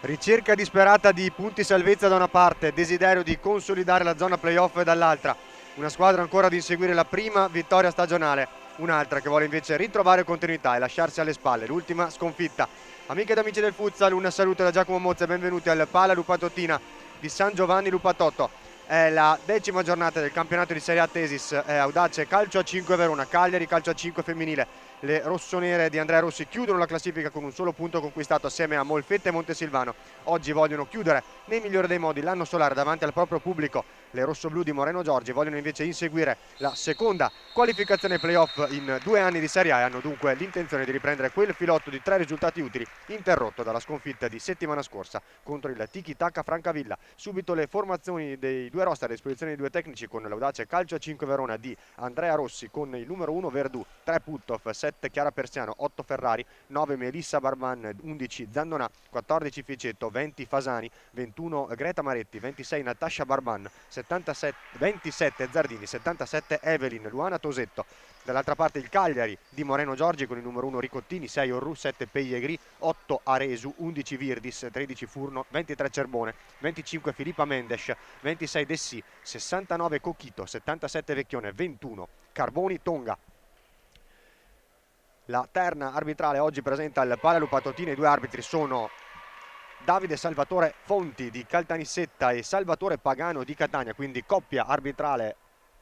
Ricerca disperata di punti salvezza da una parte, desiderio di consolidare la zona playoff dall'altra. Una squadra ancora ad inseguire la prima vittoria stagionale, un'altra che vuole invece ritrovare continuità e lasciarsi alle spalle l'ultima sconfitta. Amiche ed amici del futsal, un saluto da Giacomo Mozza e benvenuti al Pala Lupatottina di San Giovanni Lupatotto. È la 10ª giornata del campionato di Serie A Tesis, è Audace Calcio a 5 Verona, Cagliari Calcio a 5 femminile. Le rossonere di Andrea Rossi chiudono la classifica con un solo punto conquistato assieme a Molfetta e Montesilvano. Oggi vogliono chiudere nel migliore dei modi l'anno solare davanti al proprio pubblico. Le rossoblù di Moreno Giorgi vogliono invece inseguire la seconda qualificazione playoff in 2 anni di Serie A e hanno dunque l'intenzione di riprendere quel filotto di 3 risultati utili interrotto dalla sconfitta di settimana scorsa contro il Tiki Taka Francavilla. Subito le formazioni dei due roster a disposizione dei due tecnici, con l'Audace Calcio a 5 Verona di Andrea Rossi con il numero 1 Verdù, 3 Puttoff, 7 Chiara Persiano, 8 Ferrari, 9 Melissa Barman, 11 Zandonà, 14 Ficetto, 20 Fasani, 21 Greta Maretti, 26 Natascia Barban, 27 Zardini, 77 Evelyn Luana Tosetto. Dall'altra parte il Cagliari di Moreno Giorgi con il numero 1 Ricottini, 6 Orru, 7 Peiegri, 8 Aresu, 11 Virdis, 13 Furno, 23 Cerbone, 25 Filippa Mendes, 26 Dessì, 69 Cocchito, 77 Vecchione, 21 Carboni Tonga. La terna arbitrale oggi presenta il Pala Lupatottina. I due arbitri sono Davide Salvatore Fonti di Caltanissetta e Salvatore Pagano di Catania, quindi coppia arbitrale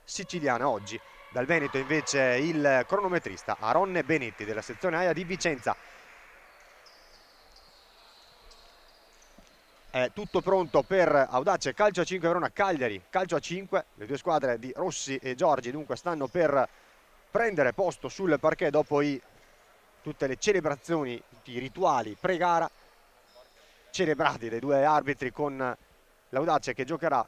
siciliana oggi. Dal Veneto invece il cronometrista Aronne Benetti della sezione AIA di Vicenza. È tutto pronto per Audace Calcio a 5 Verona, Cagliari Calcio a 5. Le due squadre di Rossi e Giorgi dunque stanno per prendere posto sul parquet dopo tutte le celebrazioni, i rituali pre-gara celebrati dai due arbitri, con l'Audace che giocherà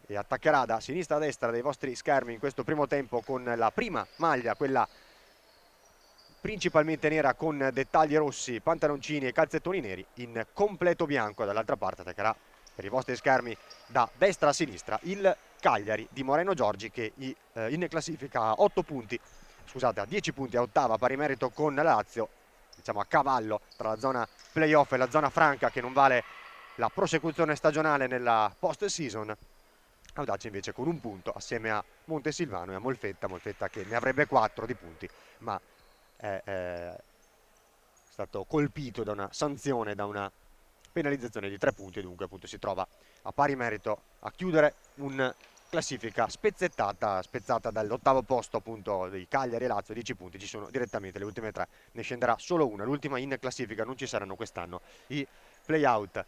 e attaccherà da sinistra a destra dei vostri schermi in questo primo tempo con la prima maglia, quella principalmente nera con dettagli rossi, pantaloncini e calzettoni neri in completo bianco. Dall'altra parte attaccherà per i vostri schermi da destra a sinistra il Cagliari di Moreno Giorgi, che in classifica a 8 punti, scusate, a 10 punti, a ottava, pari merito con la Lazio, diciamo a cavallo tra la zona playoff e la zona franca che non vale la prosecuzione stagionale nella post season. Audace invece con un punto assieme a Montesilvano e a Molfetta che ne avrebbe 4 di punti, ma è stato colpito da una sanzione, da una penalizzazione di 3 punti, e dunque appunto si trova a pari merito a chiudere un classifica spezzata dall'ottavo posto appunto dei Cagliari e Lazio, 10 punti, ci sono direttamente le ultime 3, ne scenderà solo una, l'ultima in classifica, non ci saranno quest'anno i play-out.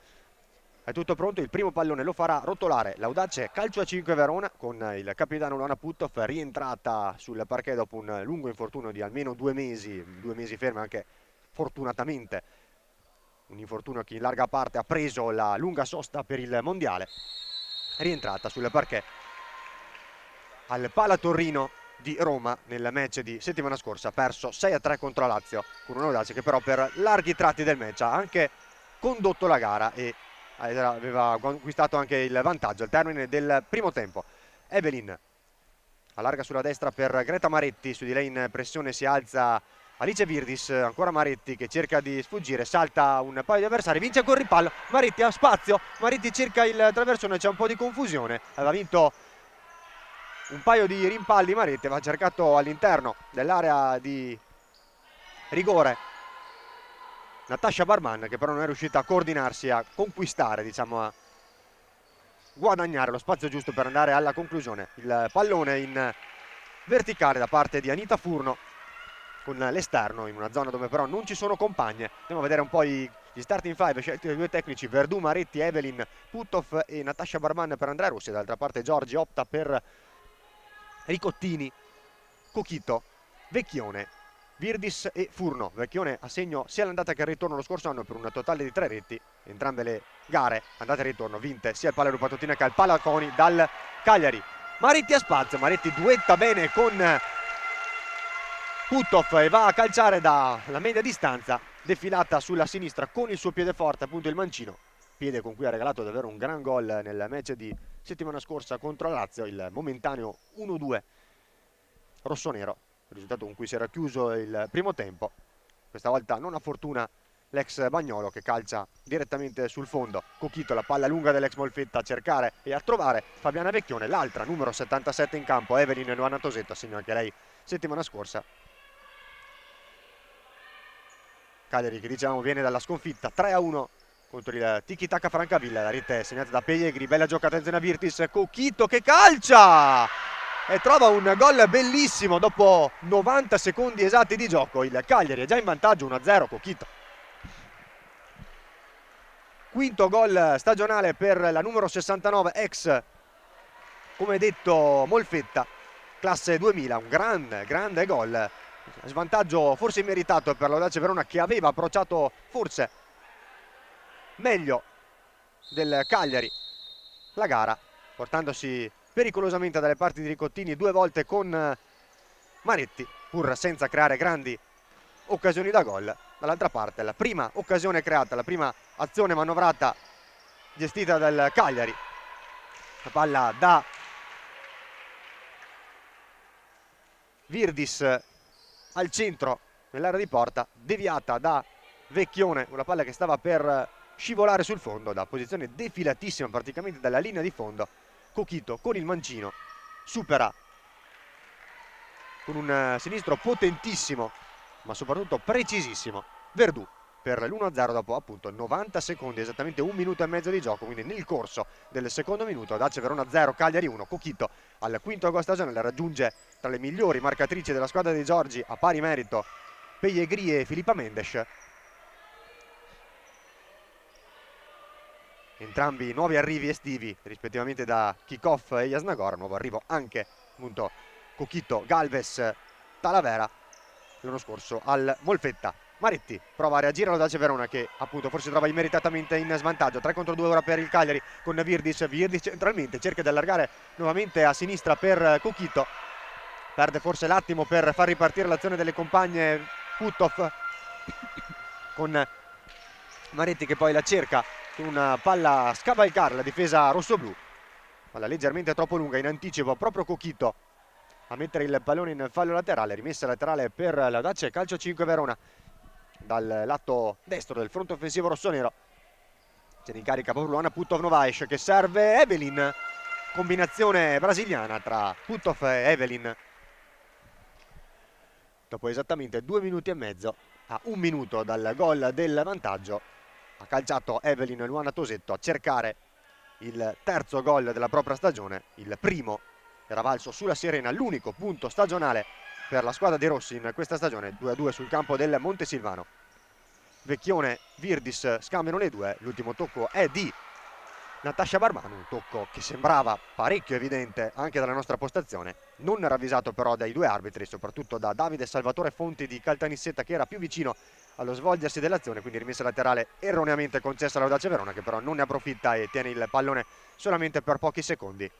È tutto pronto, il primo pallone lo farà rotolare l'Audace Calcio a 5 Verona con il capitano Luana Puttoff, rientrata sul parquet dopo un lungo infortunio di almeno 2 mesi ferma, anche fortunatamente un infortunio che in larga parte ha preso la lunga sosta per il mondiale. Rientrata sul parquet al Pala Torino di Roma nel match di settimana scorsa, ha perso 6-3 contro la Lazio, con un Audace che però per larghi tratti del match ha anche condotto la gara e aveva conquistato anche il vantaggio al termine del primo tempo. Evelyn allarga sulla destra per Greta Maretti, su di lei in pressione si alza Alice Virdis, ancora Maretti che cerca di sfuggire, salta un paio di avversari, vince con ripallo, Maretti ha spazio, Maretti cerca il traversone, c'è un po' di confusione, aveva vinto un paio di rimpalli Maretti, aveva cercato all'interno dell'area di rigore Natascia Barman, che però non è riuscita a coordinarsi, a conquistare, diciamo, a guadagnare lo spazio giusto per andare alla conclusione. Il pallone in verticale da parte di Anita Furno con l'esterno in una zona dove però non ci sono compagne. Andiamo a vedere un po' gli starting five scelti dai due tecnici: Verdù, Maretti, Evelyn, Puttoff e Natascia Barman per Andrea Rossi. Dall'altra parte Giorgi opta per Ricottini, Cocchito, Vecchione, Virdis e Furno. Vecchione a segno sia l'andata che il ritorno lo scorso anno per un totale di 3 reti. Entrambe le gare, andata e ritorno, vinte sia al Pala Lupatottina che al Pala Coni dal Cagliari. Maretti a spazio, Maretti duetta bene con Puttoff e va a calciare dalla media distanza, defilata sulla sinistra con il suo piede forte, appunto il mancino, piede con cui ha regalato davvero un gran gol nel match di settimana scorsa contro la Lazio, il momentaneo 1-2 rossonero, il risultato con cui si era chiuso il primo tempo. Questa volta non ha fortuna l'ex Bagnolo, che calcia direttamente sul fondo. Cochito, la palla lunga dell'ex Molfetta a cercare e a trovare Fabiana Vecchione, l'altra numero 77 in campo, Evelyn Luana Tosetto, segno anche lei settimana scorsa. Cagliari, che diciamo viene dalla sconfitta 3-1 contro il Tiki Taka Francavilla. La rete è segnata da Pellegrini, bella giocata attenzione a Virtis, Cochito che calcia e trova un gol bellissimo dopo 90 secondi esatti di gioco. Il Cagliari è già in vantaggio 1-0. Cochito, quinto gol stagionale per la numero 69, ex, come detto, Molfetta, classe 2000. Un grande gol, svantaggio forse immeritato per l'Audace Verona, che aveva approcciato forse meglio del Cagliari la gara, portandosi pericolosamente dalle parti di Ricottini due volte con Maretti, pur senza creare grandi occasioni da gol. Dall'altra parte la prima occasione creata, la prima azione manovrata gestita dal Cagliari, la palla da Virdis al centro nell'area di porta, deviata da Vecchione, una palla che stava per scivolare sul fondo da posizione defilatissima praticamente dalla linea di fondo. Cochito con il mancino supera con un sinistro potentissimo ma soprattutto precisissimo Verdù per l'1-0 dopo appunto 90 secondi, esattamente un minuto e mezzo di gioco, quindi nel corso del secondo minuto. Audace Verona 0, Cagliari 1. Cochito al quinto gol stagionale raggiunge tra le migliori marcatrici della squadra di Giorgi, a pari merito Pellegrini e Filippa Mendes. Entrambi nuovi arrivi estivi rispettivamente da Kikoff e Jasnagor. Nuovo arrivo anche appunto Cochito, Galvez, Talavera l'anno scorso al Molfetta. Maretti prova a reagire all'Audace Verona, che appunto forse trova immeritatamente in svantaggio. 3 contro 2 ora per il Cagliari con Virdis centralmente, cerca di allargare nuovamente a sinistra per Cochito, perde forse l'attimo per far ripartire l'azione delle compagne Puttoff con Maretti che poi la cerca con una palla a scavalcare la difesa rossoblù, palla leggermente troppo lunga, in anticipo proprio Cochito a mettere il pallone in fallo laterale. Rimessa laterale per l'Audace, calcio 5 Verona dal lato destro del fronte offensivo rossonero. Se ne incarica Pavluana, Puttoff Novaes che serve Evelyn, combinazione brasiliana tra Puttoff e Evelyn. Dopo esattamente 2 minuti e mezzo, a un minuto dal gol del vantaggio, ha calciato Evelyn Luana Tosetto a cercare il terzo gol della propria stagione. Il primo era valso sulla Sirena, l'unico punto stagionale per la squadra dei rossi in questa stagione. 2-2 sul campo del Montesilvano. Vecchione, Virdis scambiano le due, l'ultimo tocco è di Natascia Barbano, un tocco che sembrava parecchio evidente anche dalla nostra postazione, non ravvisato però dai due arbitri, soprattutto da Davide Salvatore Fonti di Caltanissetta, che era più vicino allo svolgersi dell'azione. Quindi rimessa laterale erroneamente concessa all'Audace Verona, che però non ne approfitta e tiene il pallone solamente per pochi secondi.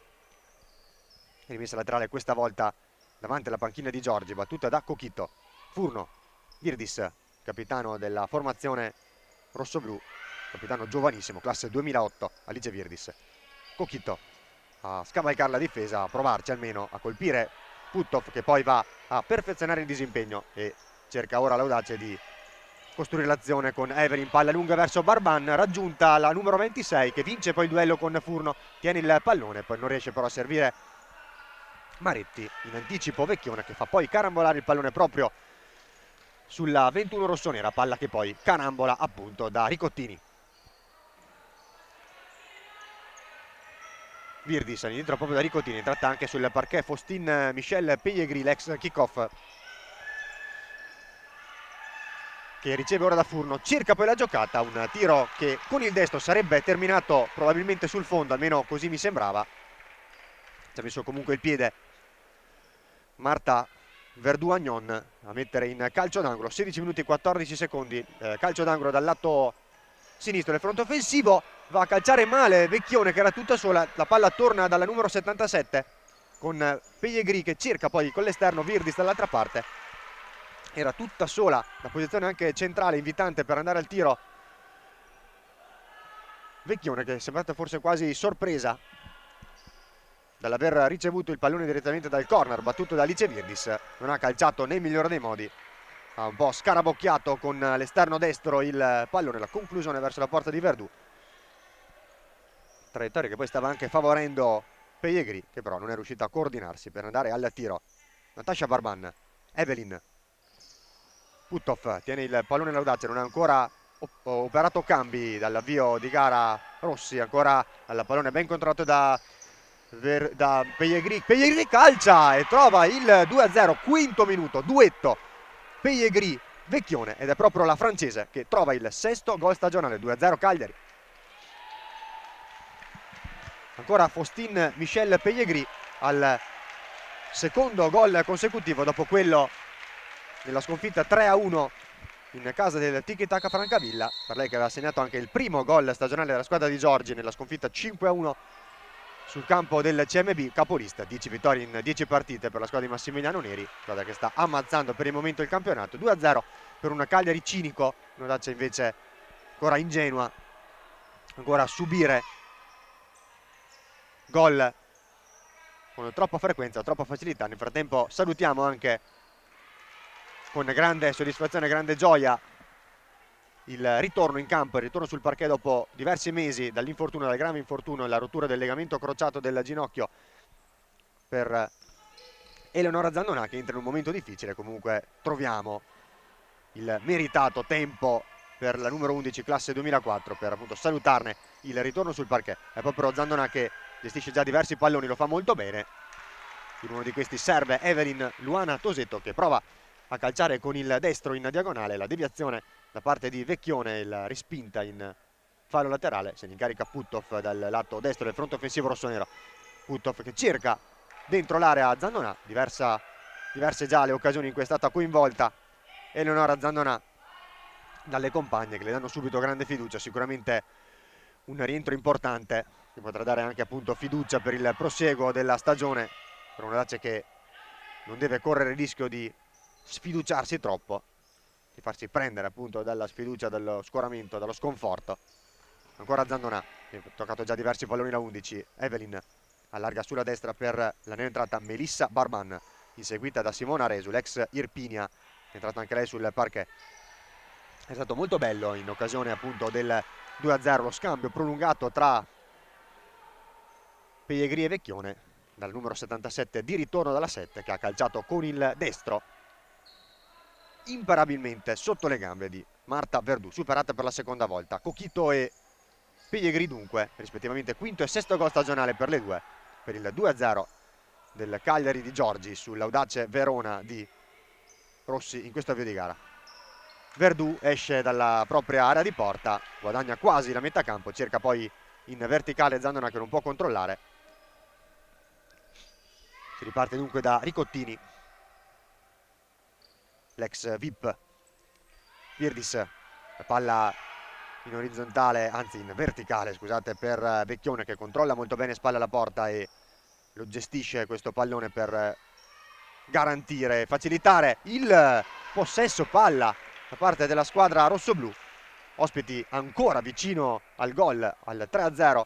Rimessa laterale questa volta davanti alla panchina di Giorgi, battuta da Cochito. Furno, Virdis, capitano della formazione rossoblù, capitano giovanissimo, classe 2008, Alice Virdis. Cochito a scavalcare la difesa, a provarci almeno a colpire Puttoff, che poi va a perfezionare il disimpegno e cerca ora l'audace di costruire l'azione con Evelyn, palla lunga verso Barban, raggiunta la numero 26 che vince poi il duello con Furno, tiene il pallone, poi non riesce però a servire Maretti, in anticipo Vecchione che fa poi carambolare il pallone proprio sulla 21 rossonera, palla che poi carambola appunto da Ricottini. Virdis indietro proprio da Ricottini, tratta anche sul parquet Faustin Michel Pellegrini, l'ex kickoff, che riceve ora da Furno, cerca poi la giocata, un tiro che con il destro sarebbe terminato probabilmente sul fondo, almeno così mi sembrava. Ci ha messo comunque il piede Marta Verdù-Agnon a mettere in calcio d'angolo. 16 minuti e 14 secondi, calcio d'angolo dal lato sinistro del fronte offensivo. Va a calciare male Vecchione, che era tutta sola, la palla torna dalla numero 77 con Pellegrini che cerca poi con l'esterno Virdis dall'altra parte. Era tutta sola, la posizione anche centrale invitante per andare al tiro Vecchione, che è sembrata forse quasi sorpresa dall'aver ricevuto il pallone direttamente dal corner battuto da Alice Virdis. Non ha calciato nel migliore dei modi ha un po' scarabocchiato con l'esterno destro il pallone, la conclusione verso la porta di Verdù, traiettoria che poi stava anche favorendo Pellegrini, che però non è riuscita a coordinarsi per andare al tiro. Natasha Barban, Evelyn, Puttoff tiene il pallone l'audace, non ha ancora operato cambi dall'avvio di gara Rossi, ancora al pallone ben controllato da Pellegrini. Pellegrini calcia e trova il 2-0, quinto minuto, duetto Pellegrini Vecchione, ed è proprio la francese che trova il sesto gol stagionale. 2-0 Cagliari. Ancora Faustine Michel Pellegrini al secondo gol consecutivo dopo quello nella sconfitta 3-1 in casa del Tiki Taka Francavilla, per lei che aveva segnato anche il primo gol stagionale della squadra di Giorgi nella sconfitta 5-1 sul campo del CMB, capolista, 10 vittorie in 10 partite per la squadra di Massimiliano Neri, squadra che sta ammazzando per il momento il campionato. 2-0 per un Cagliari cinico, un'audacia invece ancora ingenua, ancora a subire gol con troppa frequenza, troppa facilità. Nel frattempo salutiamo anche con grande soddisfazione, grande gioia il ritorno in campo, il ritorno sul parquet dopo diversi mesi dall'infortunio, dal grave infortunio, la rottura del legamento crociato del ginocchio per Eleonora Zannonà, che entra in un momento difficile. Comunque troviamo il meritato tempo per la numero 11 classe 2004 per appunto salutarne il ritorno sul parquet. È proprio Zannonà che gestisce già diversi palloni, lo fa molto bene. In uno di questi serve Evelyn Luana Tosetto, che prova a calciare con il destro in diagonale, la deviazione da parte di Vecchione, la respinta in fallo laterale, se ne incarica Puttoff dal lato destro del fronte offensivo rossonero. Puttoff che cerca dentro l'area Zannonà, diverse già le occasioni in cui è stata coinvolta Eleonora Zannonà dalle compagne, che le danno subito grande fiducia. Sicuramente un rientro importante che potrà dare anche appunto fiducia per il proseguo della stagione, per una Dace che non deve correre il rischio di sfiduciarsi troppo, di farsi prendere appunto dalla sfiducia, dallo scoramento, dallo sconforto. Ancora Zannonà, ha toccato già diversi palloni la 11. Evelyn allarga sulla destra per la neoentrata Melissa Barban, inseguita da Simona Resu, l'ex Irpinia, è entrata anche lei sul parquet. È stato molto bello in occasione appunto del 2-0 lo scambio prolungato tra Pellegrini e Vecchione, dal numero 77 di ritorno dalla 7, che ha calciato con il destro imparabilmente sotto le gambe di Marta Verdù, superata per la seconda volta. Cochito e Pellegrini dunque, rispettivamente quinto e sesto gol stagionale per le due, per il 2-0 del Cagliari di Giorgi sull'Audace Verona di Rossi in questo avvio di gara. Verdù esce dalla propria area di porta, guadagna quasi la metà campo, cerca poi in verticale Zannonà che non può controllare. Si riparte dunque da Ricottini, l'ex VIP. Virdis, la palla in orizzontale, anzi in verticale, scusate, per Vecchione, che controlla molto bene spalle alla porta e lo gestisce questo pallone per garantire, facilitare il possesso palla da parte della squadra rossoblù. Ospiti ancora vicino al gol, al 3-0.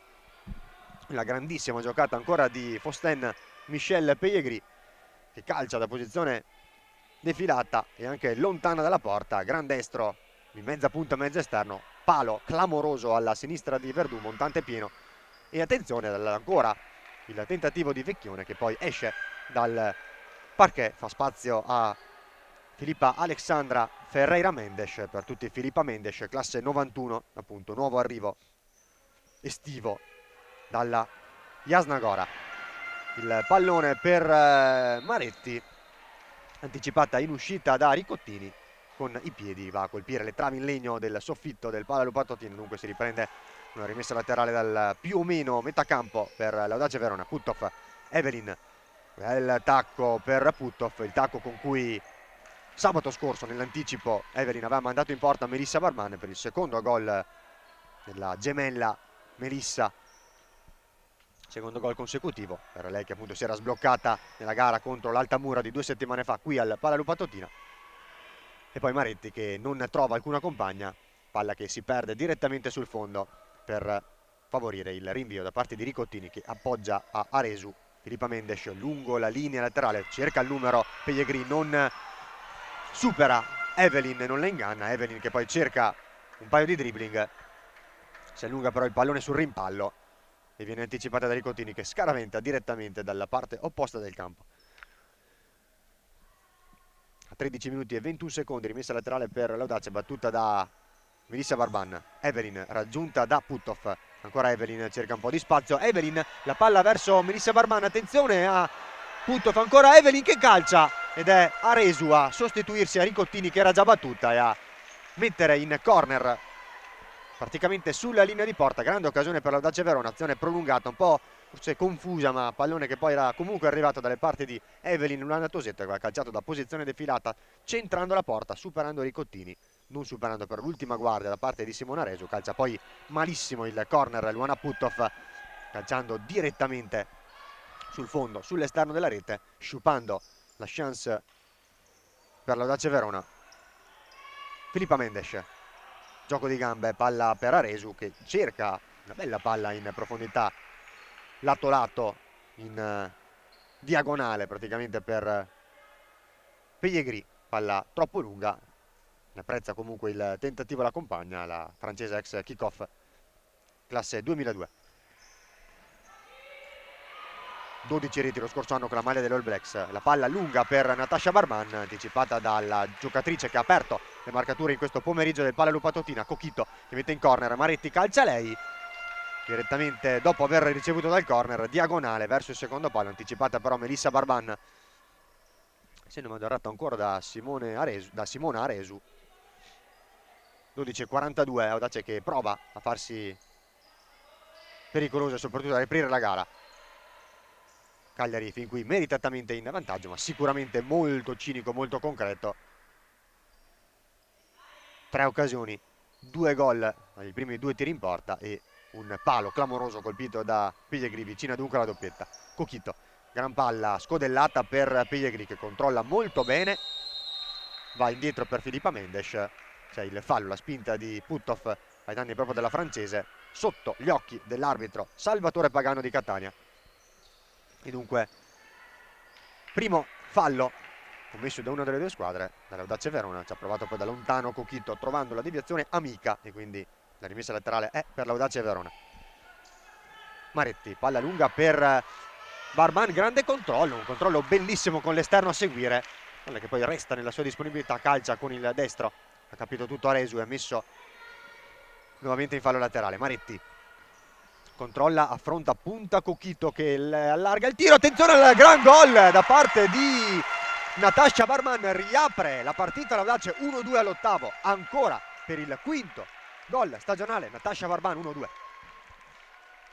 La grandissima giocata ancora di Faustine Michel Pellegrini, che calcia da posizione defilata e anche lontana dalla porta, gran destro in mezza punta, mezzo esterno, palo clamoroso alla sinistra di Verdù, montante pieno. E attenzione ancora il tentativo di Vecchione, che poi esce dal parquet, fa spazio a Filippa Alexandra Ferreira Mendes, per tutti Filippa Mendes, classe 91, appunto nuovo arrivo estivo dalla Jasnagora. Il pallone per Maretti, anticipata in uscita da Ricottini, con i piedi va a colpire le travi in legno del soffitto del Pala Lupatottino. Dunque si riprende una rimessa laterale dal più o meno metà campo per l'Audace Verona. Puttoff, Evelyn, bel tacco per Puttoff, il tacco con cui sabato scorso nell'anticipo Evelyn aveva mandato in porta Melissa Barman per il secondo gol della gemella Melissa, secondo gol consecutivo per lei che appunto si era sbloccata nella gara contro l'Altamura di 2 settimane fa qui al Pala Lupatotina. E poi Maretti che non trova alcuna compagna, palla che si perde direttamente sul fondo per favorire il rinvio da parte di Ricottini, che appoggia a Aresu. Filippa Mendes lungo la linea laterale, cerca il numero Pellegrini, non supera Evelyn non la inganna, Evelyn che poi cerca un paio di dribbling, si allunga però il pallone sul rimpallo e viene anticipata da Ricottini che scaraventa direttamente dalla parte opposta del campo. A 13 minuti e 21 secondi, rimessa laterale per l'Audace, battuta da Melissa Barban. Evelyn raggiunta da Putthoff, ancora Evelyn cerca un po' di spazio, Evelyn la palla verso Melissa Barban, attenzione a Putthoff, ancora Evelyn che calcia ed è Aresu a sostituirsi a Ricottini che era già battuta e a mettere in corner praticamente sulla linea di porta. Grande occasione per l'Audace Verona, azione prolungata, un po' forse confusa, ma pallone che poi era comunque arrivato dalle parti di Evelyn Lulana Tosetto, che aveva calciato da posizione defilata centrando la porta, superando Ricottini, non superando per l'ultima guardia da parte di Simona Aresu. Calcia poi malissimo il corner Luana Putthoff, calciando direttamente sul fondo, sull'esterno della rete, sciupando la chance per l'Audace Verona. Filippa Mendes, gioco di gambe, palla per Aresu che cerca una bella palla in profondità, lato lato, in diagonale praticamente per Pellegrini, palla troppo lunga, ne apprezza comunque il tentativo, la compagna, la francese ex kickoff classe 2002. 12 reti lo scorso anno con la maglia dell'All Blacks. La palla lunga per Natasha Barban, anticipata dalla giocatrice che ha aperto le marcature in questo pomeriggio del Palla Lupatotina. Cochito che mette in corner, Maretti calcia lei direttamente dopo aver ricevuto dal corner, diagonale verso il secondo palo, anticipata però Melissa Barban, se non vado errato ancora da Simona Aresu. 12:42, Audace che prova a farsi pericolosa e soprattutto a riaprire la gara. Cagliari fin qui meritatamente in vantaggio, ma sicuramente molto cinico, molto concreto. 3 occasioni, 2 gol ai primi 2 tiri in porta e un palo clamoroso colpito da Pellegrini, vicino dunque alla doppietta. Cochito, gran palla scodellata per Pellegrini che controlla molto bene, va indietro per Filippa Mendes, c'è il fallo, la spinta di Putthoff ai danni proprio della francese, sotto gli occhi dell'arbitro Salvatore Pagano di Catania. E dunque primo fallo commesso da una delle due squadre, dall'Audace Verona. Ci ha provato poi da lontano Cochito trovando la deviazione amica e quindi la rimessa laterale è per l'Audace Verona. Maretti, palla lunga per Barban, grande controllo, un controllo bellissimo con l'esterno a seguire, palla che poi resta nella sua disponibilità, calcia con il destro, ha capito tutto Aresu e ha messo nuovamente in fallo laterale. Maretti controlla, affronta, punta Cochito che allarga il tiro, attenzione al gran gol da parte di Natasha Barban, riapre la partita l'Audace 1-2 all'ottavo, ancora per il quinto gol stagionale Natasha Barban 1-2.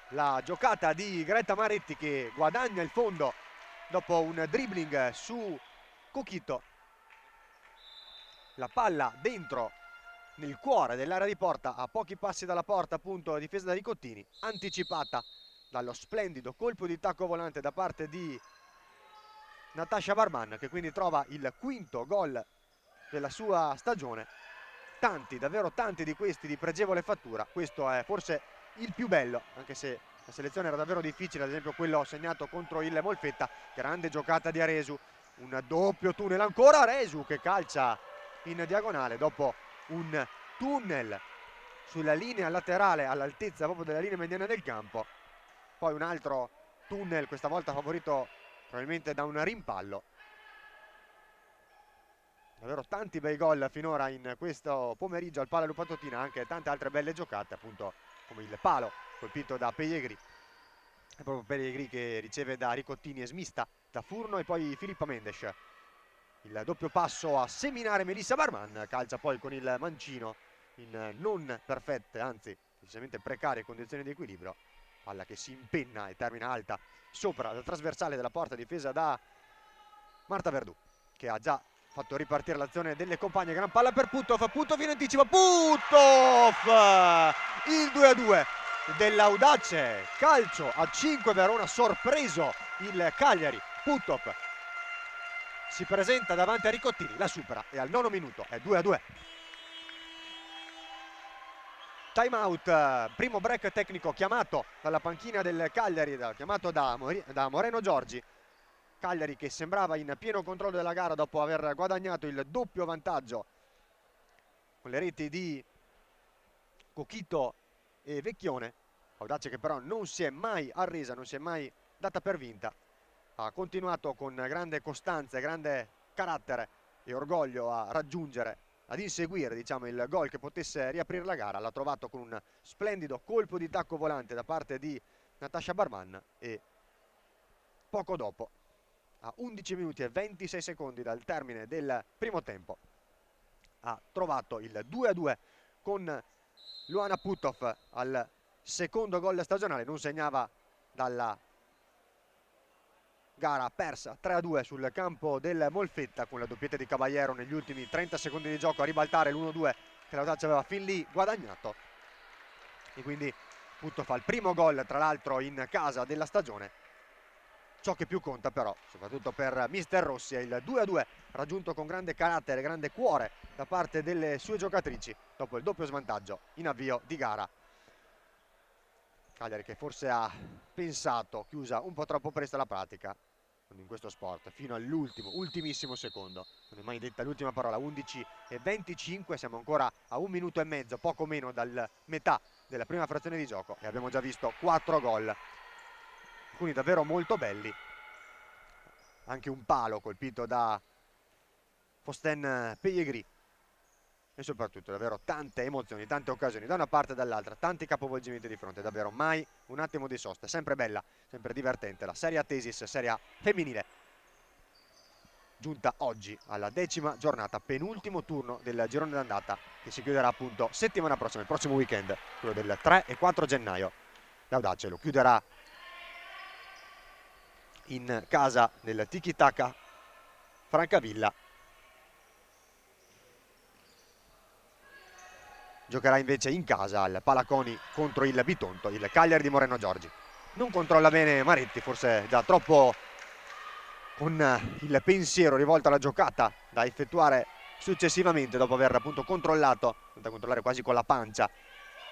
La giocata di Greta Maretti che guadagna il fondo dopo un dribbling su Cochito, la palla dentro nel cuore dell'area di porta, a pochi passi dalla porta, appunto difesa da Ricottini, anticipata dallo splendido colpo di tacco volante da parte di Natasha Barban, che quindi trova il quinto gol della sua stagione. Tanti, davvero tanti di questi di pregevole fattura. Questo è forse il più bello, anche se la selezione era davvero difficile, ad esempio quello segnato contro il Molfetta. Grande giocata di Aresu, un doppio tunnel ancora, Aresu che calcia in diagonale dopo un tunnel sulla linea laterale all'altezza proprio della linea mediana del campo, poi un altro tunnel, questa volta favorito probabilmente da un rimpallo. Davvero tanti bei gol finora in questo pomeriggio al Palla Lupatotina, anche tante altre belle giocate, appunto come il palo colpito da Pellegrini, è proprio Pellegrini che riceve da Ricottini e smista da Furno, e poi Filippa Mendes, il doppio passo a seminare Melissa Barban, calcia poi con il mancino in non perfette, anzi decisamente precarie condizioni di equilibrio, palla che si impenna e termina alta sopra la trasversale della porta difesa da Marta Verdù, che ha già fatto ripartire l'azione delle compagne. Gran palla per Putthoff, Putthoff in anticipo, Putthoff, il 2-2 dell'Audace. Calcio a 5 Verona, sorpreso il Cagliari. Putthoff si presenta davanti a Ricottini, la supera e al 9° minuto è 2-2. Time out, primo break tecnico chiamato dalla panchina del Cagliari, chiamato da Moreno Giorgi. Cagliari che sembrava in pieno controllo della gara dopo aver guadagnato il doppio vantaggio con le reti di Coquito e Vecchione. Audace che però non si è mai arresa, non si è mai data per vinta, ha continuato con grande costanza, grande carattere e orgoglio a raggiungere, ad inseguire diciamo il gol che potesse riaprire la gara. L'ha trovato con un splendido colpo di tacco volante da parte di Natasha Barman e poco dopo, a 11 minuti e 26 secondi dal termine del primo tempo, ha trovato il 2-2 con Luana Putov al secondo gol stagionale. Non segnava dalla gara persa 3-2 sul campo del Molfetta, con la doppietta di Caballero negli ultimi 30 secondi di gioco a ribaltare l'1-2 che l'Audace aveva fin lì guadagnato, e quindi Putov fa il primo gol tra l'altro in casa della stagione. Ciò che più conta però, soprattutto per Mister Rossi, è il 2-2 raggiunto con grande carattere, grande cuore da parte delle sue giocatrici dopo il doppio svantaggio in avvio di gara. Cagliari che forse ha pensato, chiusa un po' troppo presto la pratica in questo sport, fino ultimissimo secondo. Non è mai detta l'ultima parola. 11:25, siamo ancora a 1 minuto e mezzo, poco meno dal metà della prima frazione di gioco, e abbiamo già visto 4 gol. Alcuni davvero molto belli, anche un palo colpito da Faustin Pellegrini, e soprattutto davvero tante emozioni, tante occasioni da una parte e dall'altra, tanti capovolgimenti di fronte, davvero mai un attimo di sosta. Sempre bella, sempre divertente la Serie A Tesis, Serie A femminile, giunta oggi alla 10ª giornata, penultimo turno del girone d'andata, che si chiuderà appunto settimana prossima, il prossimo weekend, quello del 3 e 4 gennaio. L'Audace lo chiuderà in casa del Tiki Taka Francavilla. Giocherà invece in casa al Palaconi contro il Bitonto, il Cagliari di Moreno Giorgi. Non controlla bene Maretti, forse già troppo con il pensiero rivolto alla giocata da effettuare successivamente, dopo aver appunto controllato, da controllare quasi con la pancia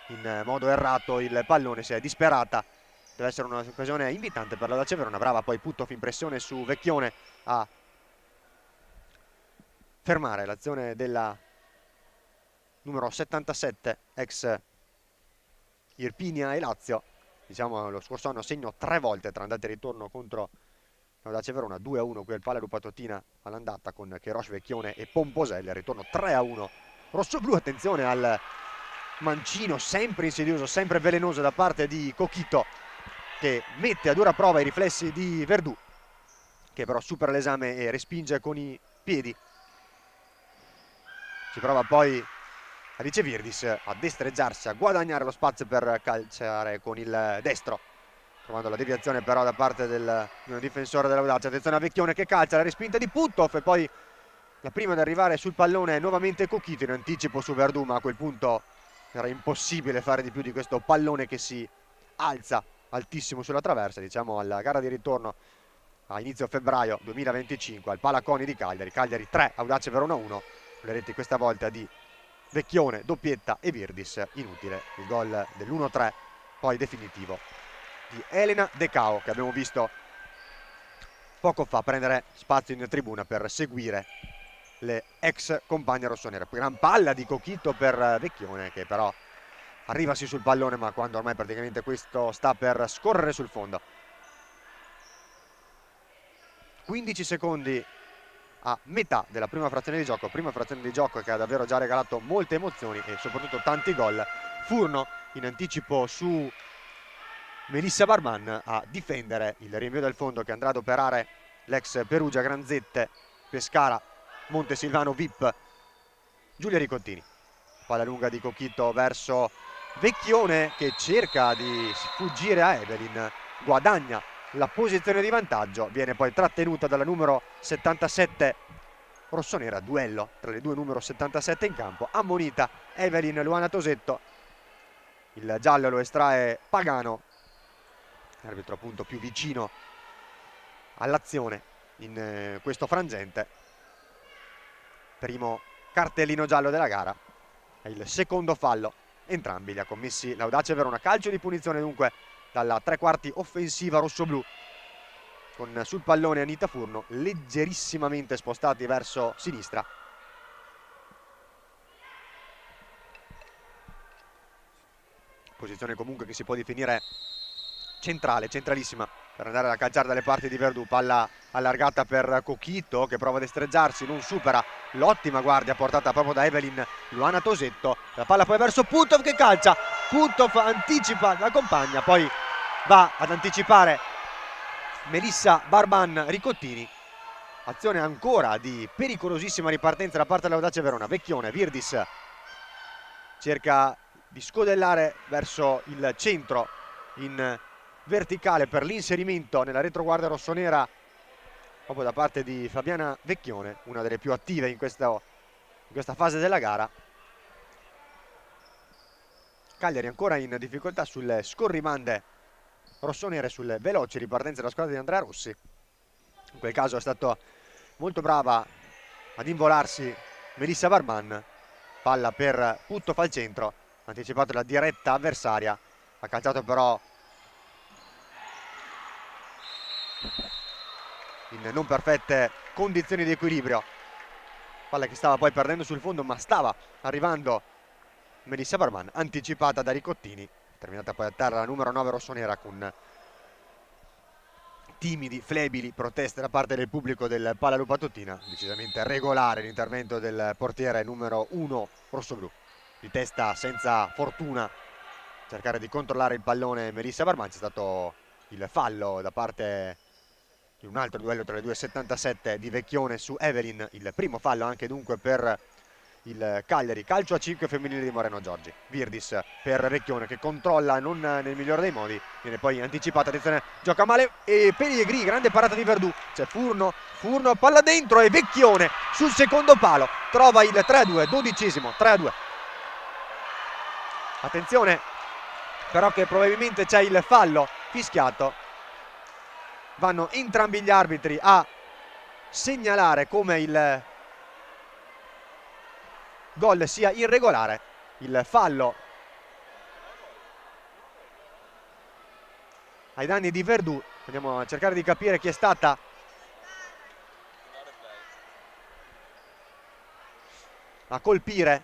in modo errato il pallone. Si è disperata. Deve essere un'occasione invitante per l'Audace Verona. Brava poi Puttoff in pressione su Vecchione a fermare l'azione della numero 77, ex Irpinia e Lazio. Diciamo lo scorso anno segnò 3 volte tra andata e ritorno contro l'Audace Verona. 2-1 qui al Pala Lupatotina all'andata con Cherosh, Vecchione e Pomposelli. Al ritorno 3-1 rossoblu. Attenzione al mancino sempre insidioso, sempre velenoso da parte di Coquito, che mette a dura prova i riflessi di Verdù, che però supera l'esame e respinge con i piedi. Ci prova poi Alice Virdis a destreggiarsi, a guadagnare lo spazio per calciare con il destro, trovando la deviazione però da parte del difensore dell'Audace. Attenzione a Vecchione che calcia, la respinta di Puttoff, e poi la prima ad arrivare sul pallone è nuovamente Coquito in anticipo su Verdù, ma a quel punto era impossibile fare di più di questo pallone che si alza altissimo sulla traversa. Diciamo alla gara di ritorno a inizio febbraio 2025 al Palaconi di Cagliari. Cagliari 3, Audace Verona 1. Le reti questa volta di Vecchione, doppietta e Virdis. Inutile il gol dell'1-3 poi definitivo di Elena De Cao, che abbiamo visto poco fa prendere spazio in tribuna per seguire le ex compagne rossonere. Gran palla di Coquito per Vecchione, che però arrivasi sul pallone, ma quando ormai praticamente questo sta per scorrere sul fondo. 15 secondi a metà della prima frazione di gioco che ha davvero già regalato molte emozioni e soprattutto tanti gol. Furno in anticipo su Melissa Barman a difendere il rinvio del fondo che andrà ad operare l'ex Perugia, Granzette, Pescara, Montesilvano, Vip, Giulia Ricottini. Palla lunga di Coquito verso Vecchione, che cerca di sfuggire a Evelyn, guadagna la posizione di vantaggio, viene poi trattenuta dalla numero 77 rossonera. Duello tra le due numero 77 in campo, ammonita Evelyn Luana Tosetto. Il giallo lo estrae Pagano, arbitro appunto più vicino all'azione in questo frangente. Primo cartellino giallo della gara, è il secondo fallo, entrambi li ha commessi l'Audace Verona. Calcio di punizione dunque dalla tre quarti offensiva rossoblu, con sul pallone Anita Furno, leggerissimamente spostati verso sinistra. posizione comunque che si può definire centrale, centralissima, per andare a calciare dalle parti di Verdù. Palla allargata per Cochito che prova a destreggiarsi, non supera l'ottima guardia portata proprio da Evelyn Luana Tosetto. La palla poi verso Puntov che calcia, Puntov anticipa la compagna, poi va ad anticipare Melissa Barban Ricottini. Azione ancora di pericolosissima ripartenza da parte dell'Audace Verona. Vecchione, Virdis cerca di scodellare verso il centro in verticale per l'inserimento nella retroguardia rossonera proprio da parte di Fabiana Vecchione, una delle più attive in questa fase della gara. Cagliari ancora in difficoltà sulle scorribande rossonere, sulle veloci ripartenze della squadra di Andrea Rossi. In quel caso è stata molto brava ad involarsi Melissa Barban. Palla per Puttov al centro, anticipato la diretta avversaria, ha calciato però in non perfette condizioni di equilibrio. Palla che stava poi perdendo sul fondo, ma stava arrivando Melissa Barban, anticipata da Ricottini, terminata poi a terra la numero 9 rossonera con timidi, flebili proteste da parte del pubblico del Palalu Patottina. Decisamente regolare l'intervento del portiere numero 1 rossoblù, di testa senza fortuna cercare di controllare il pallone Melissa Barban. C'è stato il fallo da parte di un altro duello tra le 2,77 di Vecchione su Evelyn, il primo fallo anche dunque per il Cagliari. Calcio a 5 femminile di Moreno Giorgi. Virdis per Vecchione che controlla non nel migliore dei modi, viene poi anticipata, attenzione, gioca male e Pellegrini, grande parata di Verdù, c'è Furno, palla dentro e Vecchione sul secondo palo trova il 3-2, 12esimo, 3-2. Attenzione però che probabilmente c'è il fallo fischiato. Vanno entrambi gli arbitri a segnalare come il gol sia irregolare. Il fallo ai danni di Verdù. Andiamo a cercare di capire chi è stata a colpire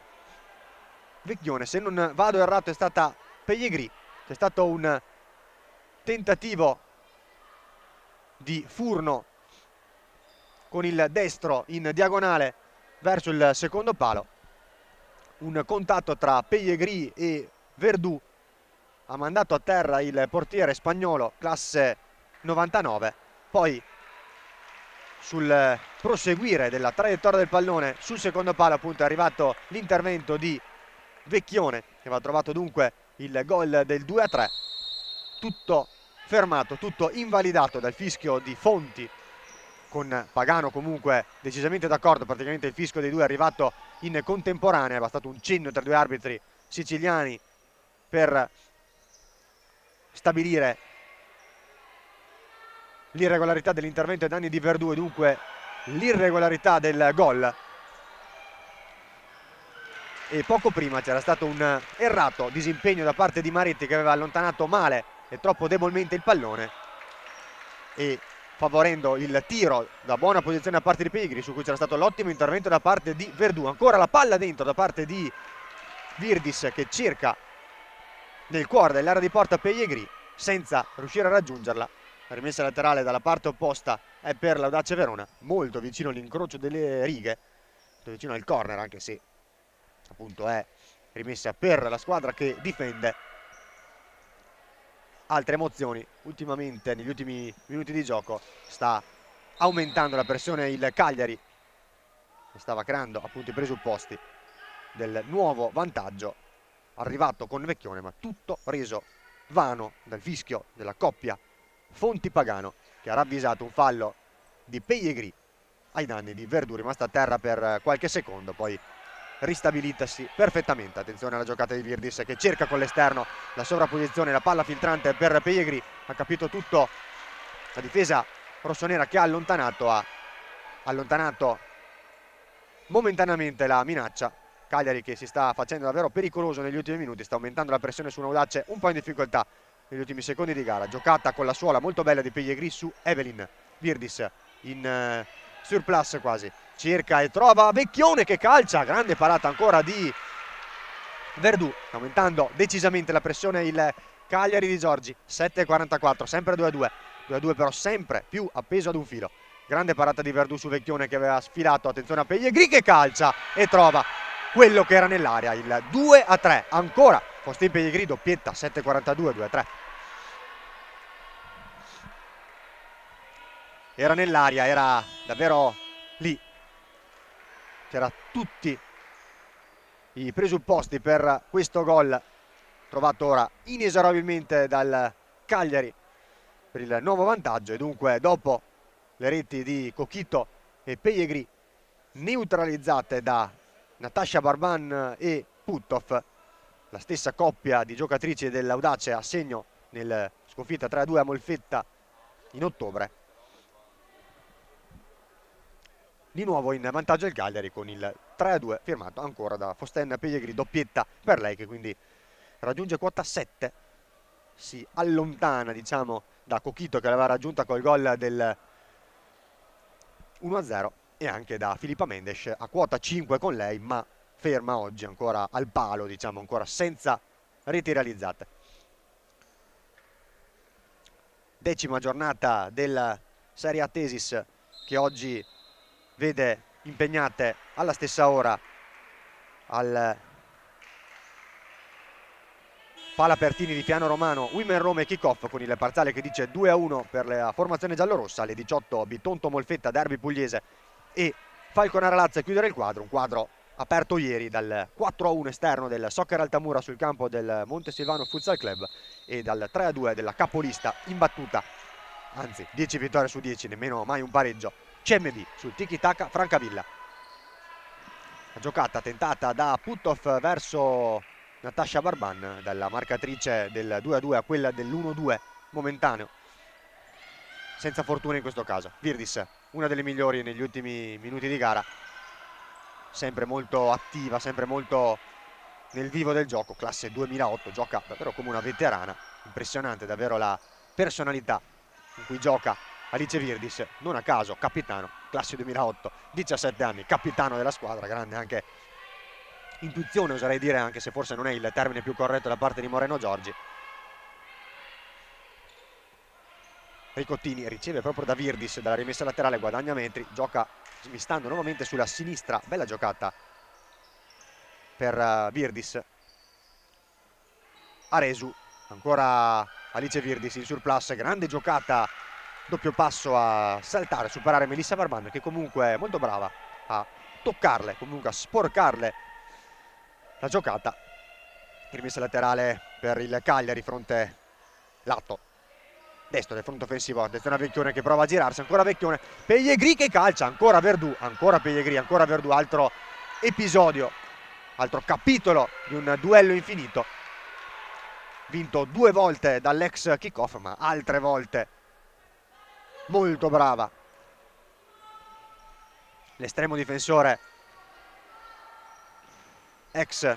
Vecchione. Se non vado errato è stata Pellegrini. C'è stato un tentativo di Furno con il destro in diagonale verso il secondo palo. Un contatto tra Pellegrini e Verdù ha mandato a terra il portiere spagnolo classe 99. Poi sul proseguire della traiettoria del pallone sul secondo palo appunto è arrivato l'intervento di Vecchione che va trovato dunque il gol del 2-3. Tutto fermato, tutto invalidato dal fischio di Fonti, con Pagano comunque decisamente d'accordo. Praticamente il fischio dei due è arrivato in contemporanea, è bastato un cenno tra i due arbitri siciliani per stabilire l'irregolarità dell'intervento ai danni di Verdù e dunque l'irregolarità del gol. E poco prima c'era stato un errato disimpegno da parte di Maretti che aveva allontanato male e troppo debolmente il pallone e favorendo il tiro da buona posizione da parte di Pellegrini, su cui c'era stato l'ottimo intervento da parte di Verdù. Ancora la palla dentro da parte di Virdis che cerca nel cuore dell'area di porta Pellegrini senza riuscire a raggiungerla. La rimessa laterale dalla parte opposta è per l'Audace Verona, molto vicino all'incrocio delle righe, molto vicino al corner, anche se appunto è rimessa per la squadra che difende. Altre emozioni ultimamente, negli ultimi minuti di gioco sta aumentando la pressione il Cagliari, che stava creando appunto i presupposti del nuovo vantaggio arrivato con Vecchione, ma tutto reso vano dal fischio della coppia Fonti Pagano, che ha ravvisato un fallo di Pellegrini ai danni di Verdù, rimasto a terra per qualche secondo, poi ristabilitasi perfettamente. Attenzione alla giocata di Virdis che cerca con l'esterno la sovrapposizione, la palla filtrante per Pellegrini, ha capito tutto la difesa rossonera che ha allontanato momentaneamente la minaccia. Cagliari che si sta facendo davvero pericoloso negli ultimi minuti, sta aumentando la pressione su un Audace un po' in difficoltà negli ultimi secondi di gara. Giocata con la suola molto bella di Pellegrini su Evelyn. Virdis in surplus quasi, cerca e trova Vecchione che calcia, grande parata ancora di Verdù, aumentando decisamente la pressione il Cagliari di Giorgi. 7:44, sempre 2-2. 2-2 però sempre più appeso ad un filo. Grande parata di Verdù su Vecchione che aveva sfilato, attenzione a Pellegrini che calcia e trova quello che era nell'area, il 2-3. Ancora Faustin Pellegrini, doppietta, 7:42, 2-3. Era nell'aria, era davvero lì. C'era tutti i presupposti per questo gol trovato ora inesorabilmente dal Cagliari per il nuovo vantaggio, e dunque dopo le reti di Coquito e Pellegrini neutralizzate da Natasha Barban e Puttov, la stessa coppia di giocatrici dell'Audace a segno nel sconfitta 3-2 a Molfetta in ottobre. Di nuovo in vantaggio il Cagliari con il 3-2 firmato ancora da Faustin Pellegrini, doppietta per lei che quindi raggiunge quota 7, si allontana diciamo da Coquito che l'aveva raggiunta col gol del 1-0 e anche da Filippa Mendes a quota 5 con lei, ma ferma oggi ancora al palo, diciamo ancora senza reti realizzate. 10ª giornata della Serie A Tesis che oggi vede impegnate alla stessa ora al Pala Pertini di Fiano Romano Women Rome Kick-Off con il parziale che dice 2-1 per la formazione giallorossa. Alle 18 Bitonto Molfetta derby pugliese e Falconara Lazio a chiudere il quadro, un quadro aperto ieri dal 4-1 esterno del Soccer Altamura sul campo del Montesilvano Futsal Club e dal 3-2 della capolista imbattuta, anzi 10 vittorie su 10, nemmeno mai un pareggio, CMB sul tiki-taka Francavilla. La giocata tentata da Puttov verso Natasha Barban, dalla marcatrice del 2-2 a quella dell'1-2 momentaneo, senza fortuna in questo caso. Virdis, una delle migliori negli ultimi minuti di gara, sempre molto attiva, sempre molto nel vivo del gioco, classe 2008, gioca davvero come una veterana, impressionante davvero la personalità con cui gioca Alice Virdis, non a caso capitano, classe 2008, 17 anni, capitano della squadra, grande anche intuizione oserei dire, anche se forse non è il termine più corretto da parte di Moreno Giorgi. Ricottini riceve proprio da Virdis dalla rimessa laterale, guadagna metri, gioca smistando nuovamente sulla sinistra, bella giocata per Virdis. Aresu, ancora Alice Virdis in surplus, grande giocata, doppio passo a saltare, superare Melissa Barban che comunque è molto brava a toccarle, comunque a sporcarle la giocata. Rimessa laterale per il Cagliari, fronte lato destro del fronte offensivo, attenzione a Vecchione che prova a girarsi, ancora Vecchione, Pellegrini che calcia, ancora Verdù, ancora Pellegrini, ancora Verdù, altro episodio, altro capitolo di un duello infinito, vinto 2 volte dall'ex Kick-Off, ma altre volte molto brava l'estremo difensore ex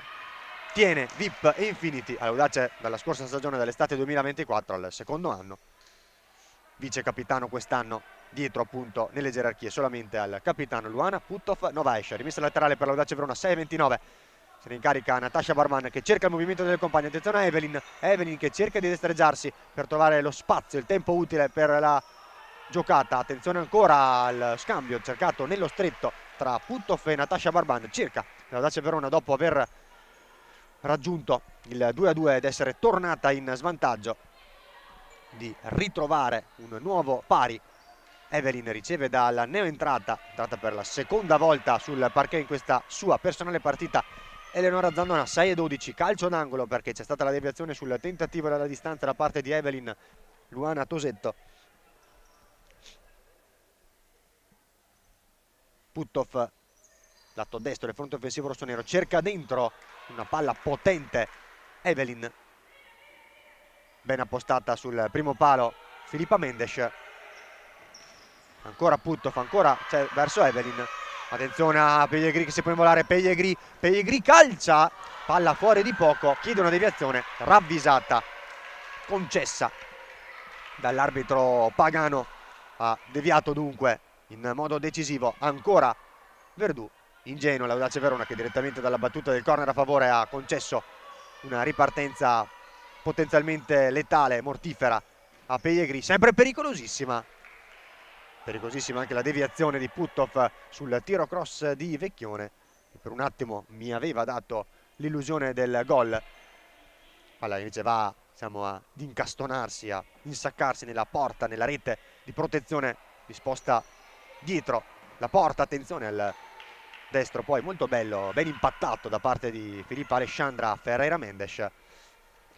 Tiene, VIP e Infinity all'Audace dalla scorsa stagione, dall'estate 2024 al secondo anno, vice capitano quest'anno dietro appunto nelle gerarchie solamente al capitano Luana Puttov Novaes. Rimessa laterale per l'Audace Verona, 6:29, se ne incarica Natasha Barban che cerca il movimento delle compagne, attenzione a Evelyn che cerca di destreggiarsi per trovare lo spazio, il tempo utile per la giocata, attenzione ancora al scambio cercato nello stretto tra Puttov e Natasha Barban, cerca l'Audace Verona dopo aver raggiunto il 2-2 ed essere tornata in svantaggio di ritrovare un nuovo pari. Evelyn riceve dalla neoentrata, entrata per la seconda volta sul parquet in questa sua personale partita, Eleonora Zandona, 6-12, calcio d'angolo perché c'è stata la deviazione sul tentativo dalla distanza da parte di Evelyn Luana Tosetto. Puttov, lato destro del fronte offensivo rossonero, cerca dentro una palla potente Evelyn, ben appostata sul primo palo Filippa Mendes, ancora Puttov, ancora verso Evelyn, attenzione a Pellegrini che si può involare, Pellegrini calcia, palla fuori di poco, chiede una deviazione ravvisata, concessa dall'arbitro Pagano, ha deviato dunque in modo decisivo ancora Verdù ingenuo l'Audace Verona, che direttamente dalla battuta del corner a favore ha concesso una ripartenza potenzialmente letale, mortifera a Pellegrini, sempre pericolosissima anche la deviazione di Puttoff sul tiro cross di Vecchione, che per un attimo mi aveva dato l'illusione del gol. Palla invece va, diciamo, ad incastonarsi, a insaccarsi nella porta, nella rete di protezione disposta dietro la porta. Attenzione al destro poi molto bello, ben impattato da parte di Filippo Alessandra Ferreira Mendes, che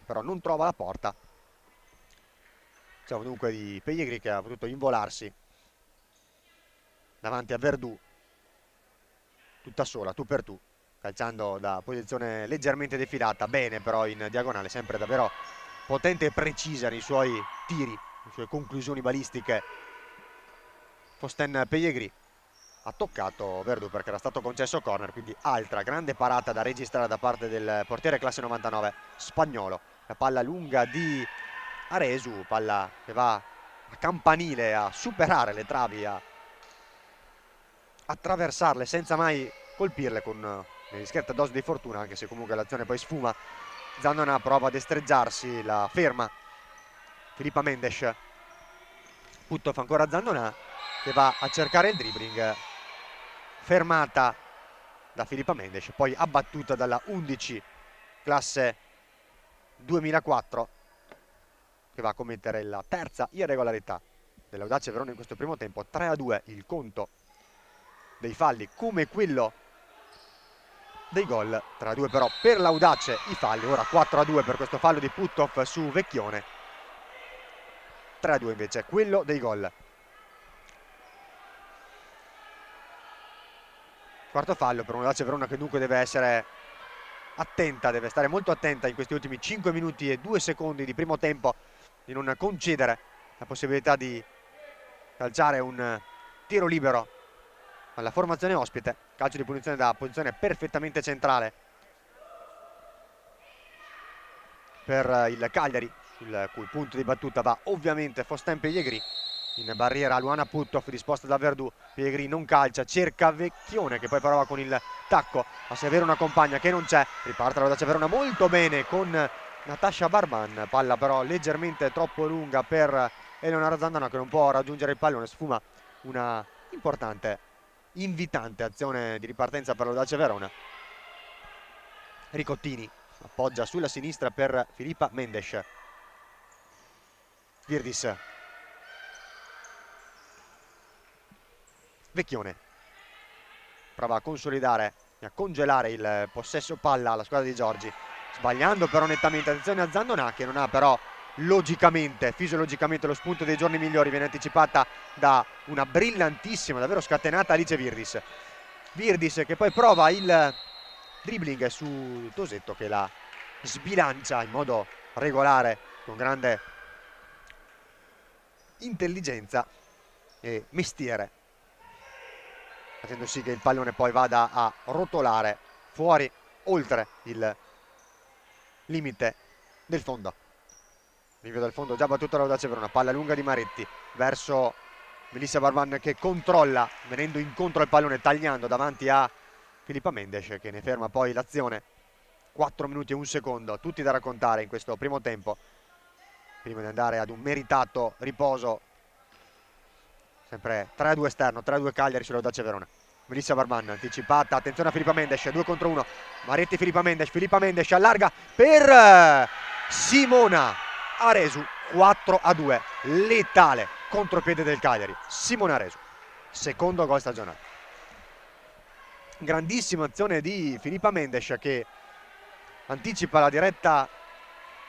però non trova la porta. Diciamo dunque di Pellegrini, che ha potuto involarsi davanti a Verdù, tutta sola, tu per tu, calciando da posizione leggermente defilata, bene però in diagonale, sempre davvero potente e precisa nei suoi tiri, le sue conclusioni balistiche. Faustin Pellegrini ha toccato Verdù perché era stato concesso corner, quindi altra grande parata da registrare da parte del portiere classe 99 spagnolo. La palla lunga di Aresu, palla che va a campanile a superare le travi, a attraversarle senza mai colpirle, con una discreta dose di fortuna, anche se comunque l'azione poi sfuma. Zandona prova a destreggiarsi, la ferma Filippa Mendes. Puttoff ancora Zandona, che va a cercare il dribbling, fermata da Filippa Mendes, poi abbattuta dalla 11 classe 2004, che va a commettere la terza irregolarità dell'Audace Verona in questo primo tempo. 3-2 il conto dei falli, come quello dei gol. 3-2 però per l'Audace i falli, ora 4-2 per questo fallo di Puttoff su Vecchione, 3-2 invece quello dei gol. Quarto fallo per un'Audace Verona che dunque deve essere attenta, deve stare molto attenta in questi ultimi 5 minuti e 2 secondi di primo tempo, di non concedere la possibilità di calciare un tiro libero alla formazione ospite. Calcio di punizione da posizione perfettamente centrale per il Cagliari, sul cui punto di battuta va ovviamente Faustin Pellegrini. In barriera Luana Puttoff disposta da Verdù. Pellegrini non calcia, cerca Vecchione, che poi prova con il tacco a servire una compagna che non c'è. Riparte l'Audace Verona molto bene con Natasha Barban, palla però leggermente troppo lunga per Eleonora Zandona, che non può raggiungere il pallone. Sfuma una importante, invitante azione di ripartenza per l'Audace Verona. Ricottini appoggia sulla sinistra per Filippa Mendes. Virdis, Vecchione prova a consolidare e a congelare il possesso palla alla squadra di Giorgi, sbagliando però nettamente. Attenzione a Zandona, che non ha però logicamente, fisiologicamente lo spunto dei giorni migliori. Viene anticipata da una brillantissima, davvero scatenata Alice Virdis. Virdis che poi prova il dribbling su Tosetto, che la sbilancia in modo regolare, con grande intelligenza e mestiere, facendo sì che il pallone poi vada a rotolare fuori, oltre il limite del fondo. Rinvio del fondo già battuto l'Audace Verona, palla lunga di Maretti verso Melissa Barban, che controlla venendo incontro al pallone, tagliando davanti a Filippa Mendes, che ne ferma poi l'azione. 4 minuti e 1 secondo, tutti da raccontare in questo primo tempo, prima di andare ad un meritato riposo. Sempre 3-2 esterno, 3-2 Cagliari sull'Audace Verona. Melissa Barban anticipata, attenzione a Filippa Mendes, 2 contro 1. Maretti, Filippa Mendes allarga per Simona Aresu. 4-2, letale contropiede del Cagliari. Simona Aresu, secondo gol stagionale. Grandissima azione di Filippa Mendes, che anticipa la diretta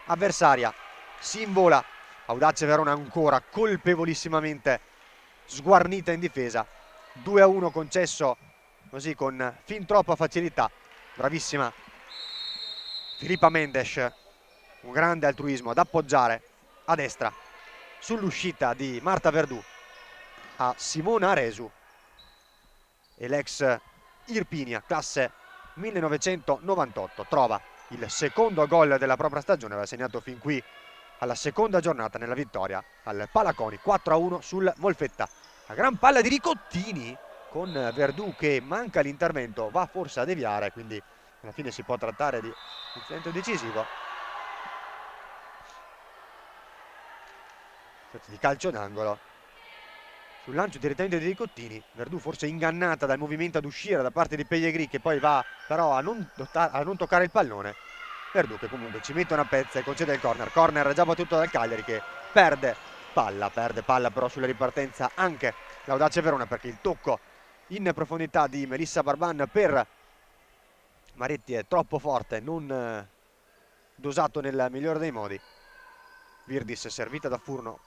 avversaria, si invola. Audace Verona ancora colpevolissimamente sguarnita in difesa. 2-1 concesso così con fin troppa facilità. Bravissima Filippa Mendes, un grande altruismo ad appoggiare a destra sull'uscita di Marta Verdù a Simona Aresu, e l'ex Irpinia classe 1998 trova il secondo gol della propria stagione. Aveva segnato fin qui alla seconda giornata nella vittoria al Palaconi 4-1 sul Molfetta. La gran palla di Ricottini con Verdù che manca l'intervento, va forse a deviare, quindi alla fine si può trattare di incidente decisivo. Di calcio d'angolo sul lancio direttamente dei Ricottini. Verdù forse ingannata dal movimento ad uscire da parte di Pellegrini, che poi va però a non toccare il pallone. Verdù che comunque ci mette una pezza e concede il corner già battuto dal Cagliari, che perde palla però sulla ripartenza anche l'Audace Verona, perché il tocco in profondità di Melissa Barban per Maretti è troppo forte, non dosato nel migliore dei modi. Virdis servita da Furno,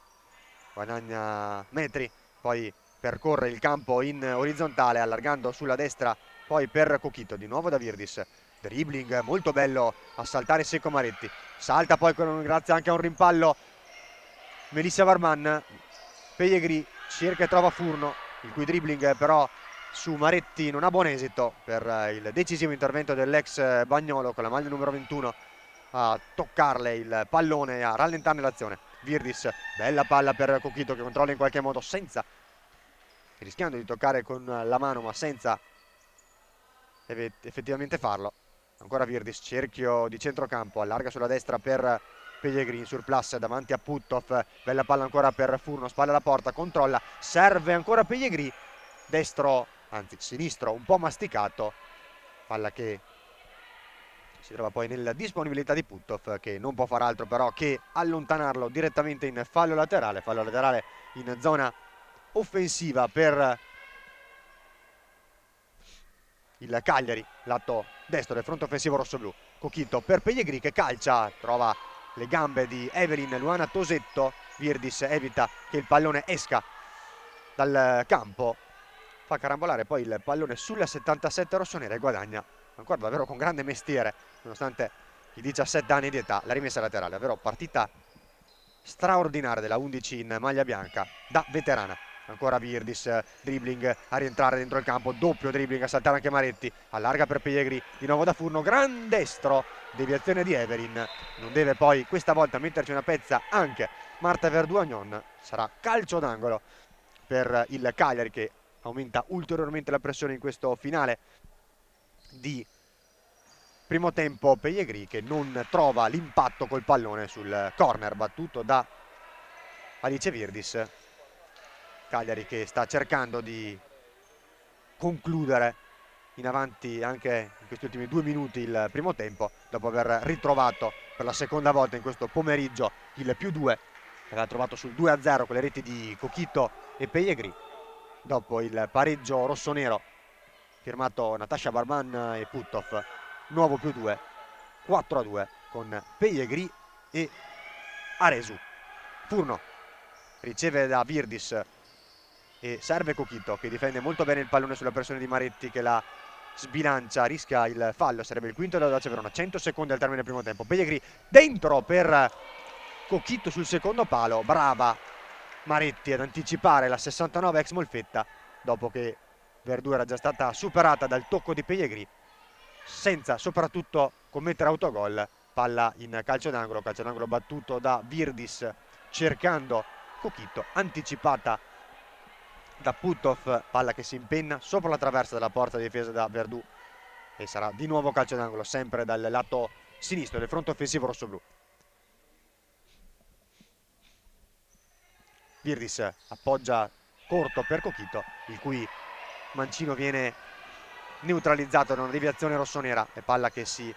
guadagna metri, poi percorre il campo in orizzontale allargando sulla destra, poi per Cochito, di nuovo da Virdis, dribbling molto bello a saltare secco Maretti, salta poi grazie anche a un rimpallo Melissa Barban. Pellegrini cerca e trova Furno, il cui dribbling però su Maretti non ha buon esito per il decisivo intervento dell'ex Bagnolo con la maglia numero 21 a toccarle il pallone e a rallentarne l'azione. Virdis, bella palla per Cochito che controlla in qualche modo rischiando di toccare con la mano ma senza effettivamente farlo. Ancora Virdis, cerchio di centrocampo, allarga sulla destra per Pellegrini, surplus davanti a Puttov, bella palla ancora per Furno, spalla alla porta, controlla, serve ancora Pellegrini, destro, anzi sinistro, un po' masticato, palla che si trova poi nella disponibilità di Puttov, che non può far altro però che allontanarlo direttamente in fallo laterale in zona offensiva per il Cagliari, lato destro del fronte offensivo rossoblù. Cochito per Pellegrini che calcia, trova le gambe di Evelyn Luana Tosetto. Virdis evita che il pallone esca dal campo, fa carambolare poi il pallone sulla 77 rossonera e guadagna ancora davvero con grande mestiere, nonostante i 17 anni di età, la rimessa laterale. Davvero partita straordinaria della 11 in maglia bianca da veterana. Ancora Virdis, dribbling a rientrare dentro il campo, doppio dribbling a saltare anche Maretti, allarga per Pellegrini, di nuovo da Furno, gran destro, deviazione di Evelyn, non deve poi questa volta metterci una pezza anche Marta Verduagnon, sarà calcio d'angolo per il Cagliari che aumenta ulteriormente la pressione in questo finale di primo tempo. Pellegrini che non trova l'impatto col pallone sul corner battuto da Alice Virdis. Cagliari che sta cercando di concludere in avanti anche in questi ultimi 2 minuti il primo tempo, dopo aver ritrovato per la seconda volta in questo pomeriggio il +2 che aveva trovato sul 2-0 con le reti di Cochito e Pellegrini, dopo il pareggio rossonero firmato Natasha Barban e Puttov. Nuovo +2, 4-2 con Pellegrini e Aresu. Furno riceve da Virdis e serve Cochito che difende molto bene il pallone sulla pressione di Maretti che la sbilancia, rischia il fallo, sarebbe il quinto della Dacia Verona. 100 secondi al termine del primo tempo. Pellegrini dentro per Cochito sul secondo palo, brava Maretti ad anticipare la 69 ex Molfetta dopo che Verdù era già stata superata dal tocco di Pellegrini, senza soprattutto commettere autogol. Palla in calcio d'angolo battuto da Virdis cercando Cochito, anticipata da Puttov, palla che si impenna sopra la traversa della porta difesa da Verdù e sarà di nuovo calcio d'angolo sempre dal lato sinistro del fronte offensivo rossoblù. Virdis appoggia corto per Cochito, il cui mancino viene neutralizzato da una deviazione rossonera e palla che si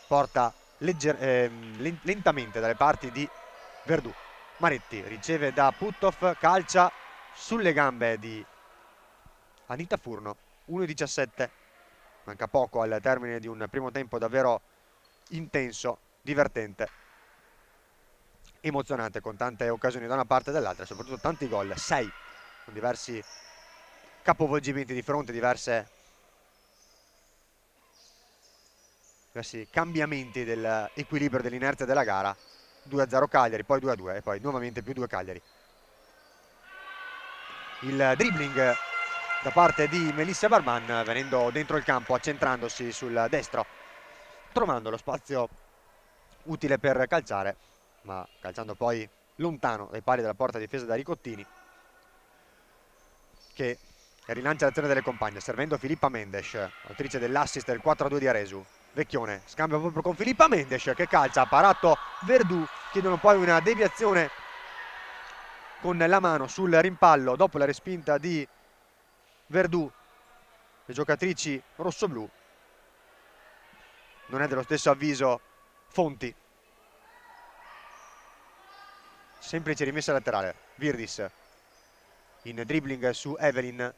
porta lentamente dalle parti di Verdù. Maretti riceve da Puttov, calcia sulle gambe di Anita Furno. 1:17, manca poco al termine di un primo tempo davvero intenso, divertente, emozionante, con tante occasioni da una parte e dall'altra, soprattutto tanti gol, 6 con diversi capovolgimenti di fronte, diversi cambiamenti dell'equilibrio dell'inerzia della gara. 2-0 Cagliari, poi 2-2 e poi nuovamente +2 Cagliari. Il dribbling da parte di Melissa Barban, venendo dentro il campo, accentrandosi sul destro, trovando lo spazio utile per calciare, ma calciando poi lontano dai pali della porta difesa da Ricottini. che rilancia l'azione delle compagne, servendo Filippa Mendes, autrice dell'assist del 4-2 di Aresu. Vecchione scambia proprio con Filippa Mendes che calcia, ha parato Verdù, chiedono poi una deviazione con la mano sul rimpallo dopo la respinta di Verdù. Le giocatrici rossoblù, non è dello stesso avviso Fonti. Semplice rimessa laterale, Virdis in dribbling su Evelyn.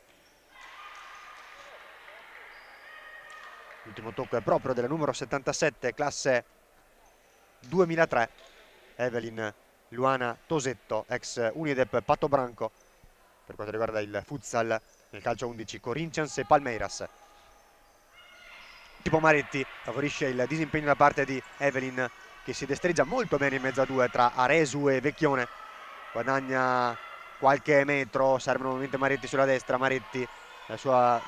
L'ultimo tocco è proprio della numero 77, classe 2003, Evelyn Luana Tosetto, ex Unidep Patobranco per quanto riguarda il futsal nel calcio 11, Corinthians e Palmeiras. Tipo Maretti favorisce il disimpegno da parte di Evelyn, che si destreggia molto bene in mezzo a due tra Aresu e Vecchione. Guadagna qualche metro, serve nuovamente Maretti sulla destra. Maretti, la sua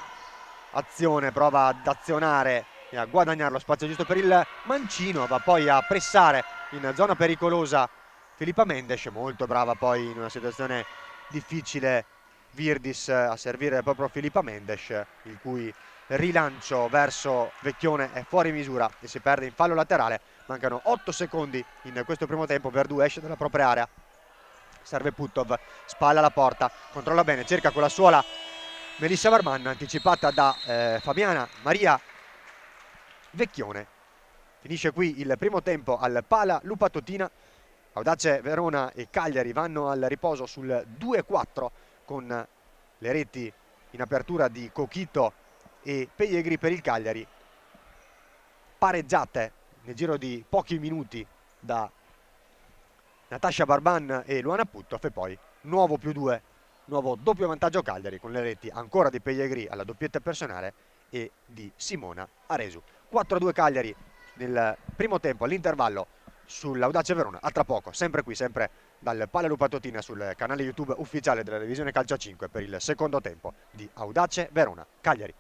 azione, prova ad azionare e a guadagnare lo spazio giusto per il mancino, va poi a pressare in zona pericolosa Filippa Mendes, molto brava poi in una situazione difficile Virdis a servire proprio Filippa Mendes, il cui rilancio verso Vecchione è fuori misura e si perde in fallo laterale. Mancano 8 secondi in questo primo tempo. Verdù esce dalla propria area, serve Puttov, spalla alla porta, controlla bene, cerca con la suola Melissa Varman, anticipata da Fabiana Maria Vecchione. Finisce qui il primo tempo al Pala Lupatotina. Audace Verona e Cagliari vanno al riposo sul 2-4 con le reti in apertura di Cochito e Pellegri per il Cagliari, pareggiate nel giro di pochi minuti da Natascia Barban e Luana Puttov, e poi nuovo +2, nuovo doppio vantaggio Cagliari con le reti ancora di Pellegri alla doppietta personale e di Simona Aresu. 4-2 Cagliari nel primo tempo all'intervallo sull'Audace Verona. A tra poco, sempre qui, sempre dal Pala Lupatotina sul canale YouTube ufficiale della Divisione Calcio 5 per il secondo tempo di Audace Verona Cagliari.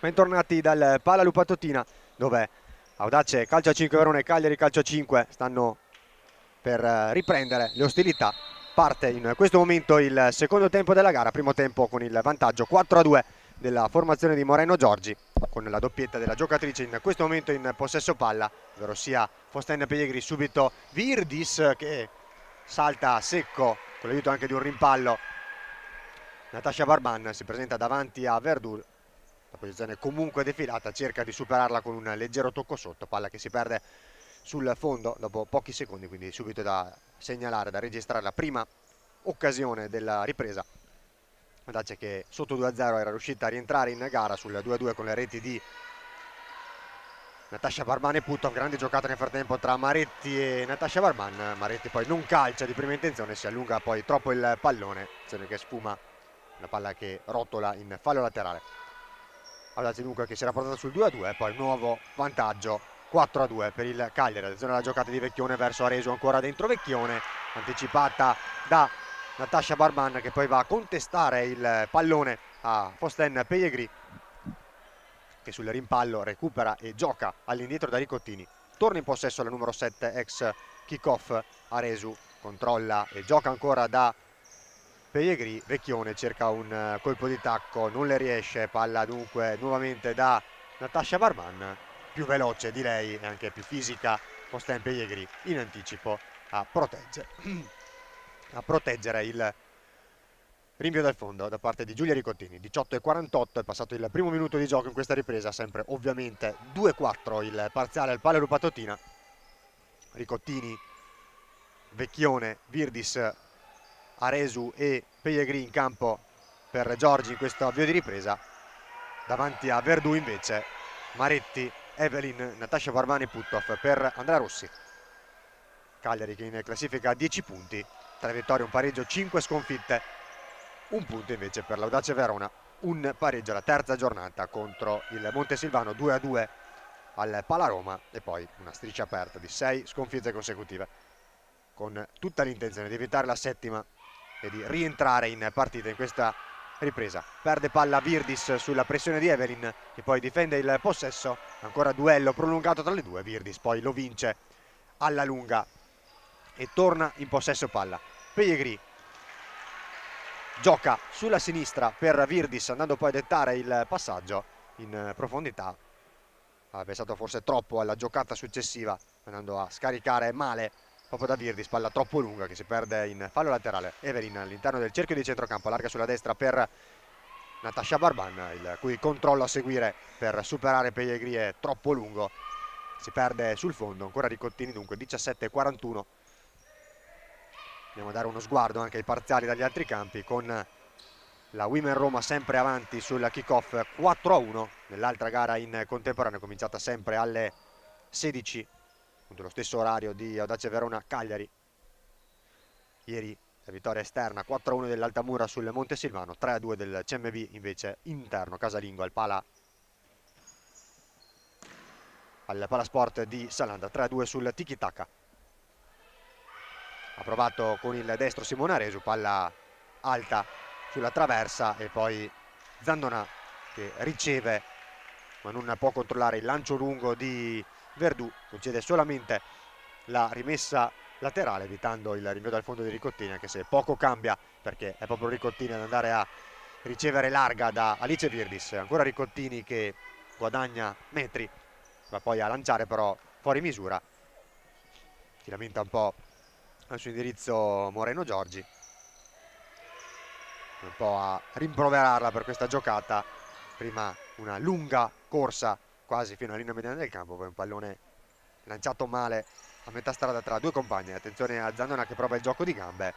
Bentornati dal Pala Lupatottina, dove Audace calcio a 5 Verona e Cagliari calcio a 5 stanno per riprendere le ostilità. Parte in questo momento il secondo tempo della gara, primo tempo con il vantaggio 4-2 della formazione di Moreno Giorgi, con la doppietta della giocatrice in questo momento in possesso palla, ovvero sia Fosten Pellegrini, subito Virdis che salta secco con l'aiuto anche di un rimpallo. Natasha Barban si presenta davanti a Verdul, la posizione comunque defilata, cerca di superarla con un leggero tocco sotto, palla che si perde sul fondo dopo pochi secondi, quindi subito da segnalare, da registrare la prima occasione della ripresa. Audace che sotto 2-0 era riuscita a rientrare in gara sul 2-2 con le reti di Natasha Barban e Putov. Grande giocata nel frattempo tra Maretti e Natasha Barban. Maretti poi non calcia di prima intenzione, si allunga poi troppo il pallone, azione che sfuma, la palla che rotola in fallo laterale. Audace dunque che si era portato sul 2-2, poi nuovo vantaggio 4-2 per il Cagliari. Attenzione alla giocata di Vecchione verso Aresu, ancora dentro Vecchione, anticipata da Natasha Barban che poi va a contestare il pallone a Fosten Pellegrini, che sul rimpallo recupera e gioca all'indietro da Ricottini. Torna in possesso la numero 7 ex kick-off Aresu, controlla e gioca ancora da Pellegrini. Vecchione cerca un colpo di tacco, non le riesce, palla dunque nuovamente da Natasha Barban, più veloce di lei e anche più fisica Fosten Pellegrini, in anticipo a proteggere il rinvio dal fondo da parte di Giulia Ricottini. 18:48 è passato il primo minuto di gioco in questa ripresa, sempre ovviamente 2-4 il parziale al Pala Lupatottina. Ricottini, Vecchione, Virdis, Aresu e Pellegrini in campo per Giorgi in questo avvio di ripresa. Davanti a Verdù invece Maretti, Evelyn, Natasha Barban e Putov per Andrea Rossi. Cagliari che in classifica ha 10 punti, 3 vittorie, un pareggio, 5 sconfitte, un punto invece per l'Audace Verona, un pareggio alla terza giornata contro il Montesilvano, 2-2 al Pala Roma e poi una striscia aperta di 6 sconfitte consecutive, con tutta l'intenzione di evitare la settima e di rientrare in partita in questa ripresa. Perde palla Virdis sulla pressione di Evelyn che poi difende il possesso, ancora duello prolungato tra le due, Virdis poi lo vince alla lunga e torna in possesso palla. Pellegrini gioca sulla sinistra per Virdis, andando poi a dettare il passaggio in profondità. Ha pensato forse troppo alla giocata successiva, andando a scaricare male proprio da Virdis, palla troppo lunga che si perde in fallo laterale. Evelyn all'interno del cerchio di centrocampo, allarga sulla destra per Natasha Barban, il cui controllo a seguire per superare Pellegrini è troppo lungo, si perde sul fondo. Ancora Ricottini dunque, 17:41. Andiamo a dare uno sguardo anche ai parziali dagli altri campi, con la Women Roma sempre avanti sul kick-off 4-1 nell'altra gara in contemporanea, cominciata sempre alle 16, appunto lo stesso orario di Audace Verona Cagliari. Ieri la vittoria esterna 4-1 dell'Altamura sul Montesilvano, 3-2 del CMB invece interno casalingo al Palasport di Salanda, 3-2 sul Tiki Taka. Ha provato con il destro Simone Aresu, palla alta sulla traversa e poi Zandonà che riceve ma non può controllare il lancio lungo di Verdù, concede solamente la rimessa laterale evitando il rinvio dal fondo di Ricottini, anche se poco cambia perché è proprio Ricottini ad andare a ricevere larga da Alice Virdis. Ancora Ricottini che guadagna metri, va poi a lanciare però fuori misura. Si lamenta un po' al suo indirizzo Moreno Giorgi, un po' a rimproverarla per questa giocata. Prima una lunga corsa quasi fino alla linea mediana del campo, poi un pallone lanciato male a metà strada tra due compagni. Attenzione a Zandona che prova il gioco di gambe,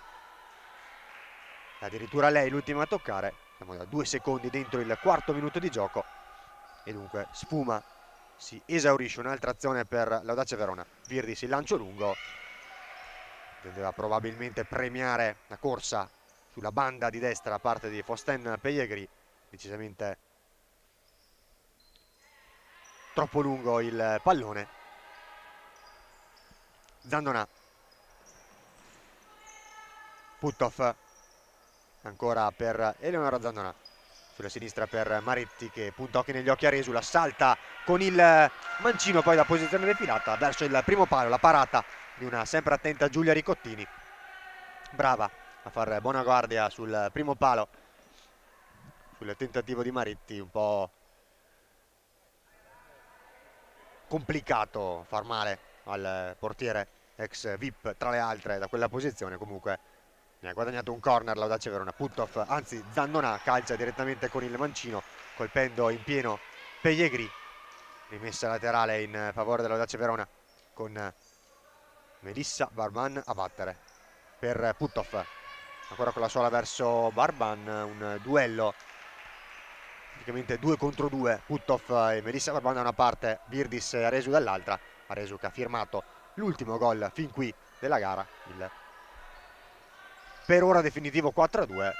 addirittura lei l'ultima a toccare. Siamo da 2 secondi dentro il quarto minuto di gioco e dunque sfuma, si esaurisce un'altra azione per l'Audace Verona. Virdis il lancio lungo, tendeva probabilmente premiare la corsa sulla banda di destra da parte di Fosten Pellegrini, decisamente troppo lungo il pallone. Zandonà, Putov ancora per Eleonora Zandonà, sulla sinistra per Maretti che punta occhi negli occhi a Resula, salta con il mancino poi da posizione defilata verso il primo palo, la parata di una sempre attenta Giulia Ricottini, brava a fare buona guardia sul primo palo, sul tentativo di Maretti, un po' complicato far male al portiere ex VIP tra le altre da quella posizione. Comunque ne ha guadagnato un corner l'Audace Verona. Puttoff, anzi Zannona, calcia direttamente con il mancino colpendo in pieno Pellegrini. Rimessa laterale in favore dell'Audace Verona con Melissa Barban a battere per Puttoff, ancora con la sola verso Barban, un duello praticamente 2 contro 2, Puttoff e Melissa Barban da una parte, Virdis e Aresu dall'altra. Aresu che ha firmato l'ultimo gol fin qui della gara, il per ora definitivo 4-2,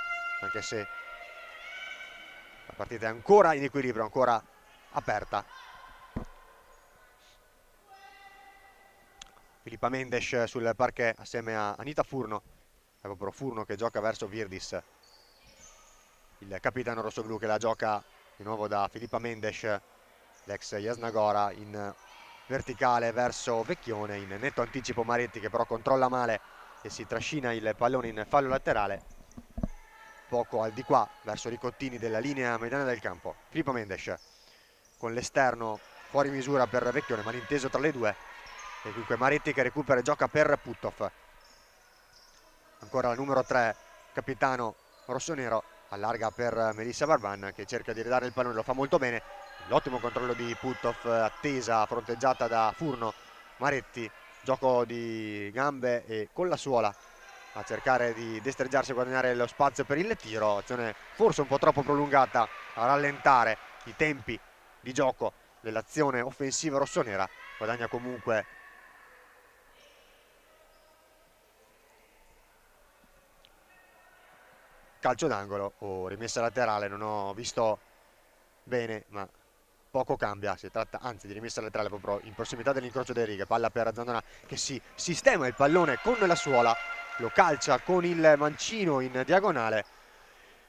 anche se la partita è ancora in equilibrio, ancora aperta. Filippa Mendes sul parquet assieme a Anita Furno, è proprio Furno che gioca verso Virdis, il capitano rossoblu che la gioca di nuovo da Filippa Mendes, l'ex Jasnagora, in verticale verso Vecchione, in netto anticipo Maretti che però controlla male e si trascina il pallone in fallo laterale poco al di qua verso Ricottini della linea mediana del campo. Filippo Mendes con l'esterno fuori misura per Vecchione, malinteso tra le due, e dunque Maretti che recupera e gioca per Puttoff. Ancora la numero 3, capitano rossonero, allarga per Melissa Barban che cerca di ridare il pallone, lo fa molto bene. L'ottimo controllo di Puttoff, attesa, fronteggiata da Furno. Maretti, gioco di gambe e con la suola a cercare di destreggiarsi e guadagnare lo spazio per il tiro. Azione forse un po' troppo prolungata a rallentare i tempi di gioco dell'azione offensiva rossonera. Guadagna comunque calcio d'angolo o rimessa laterale, non ho visto bene, ma poco cambia. Si tratta anzi di rimessa laterale proprio in prossimità dell'incrocio delle righe. Palla per Zandona che si sistema il pallone con la suola, lo calcia con il mancino in diagonale.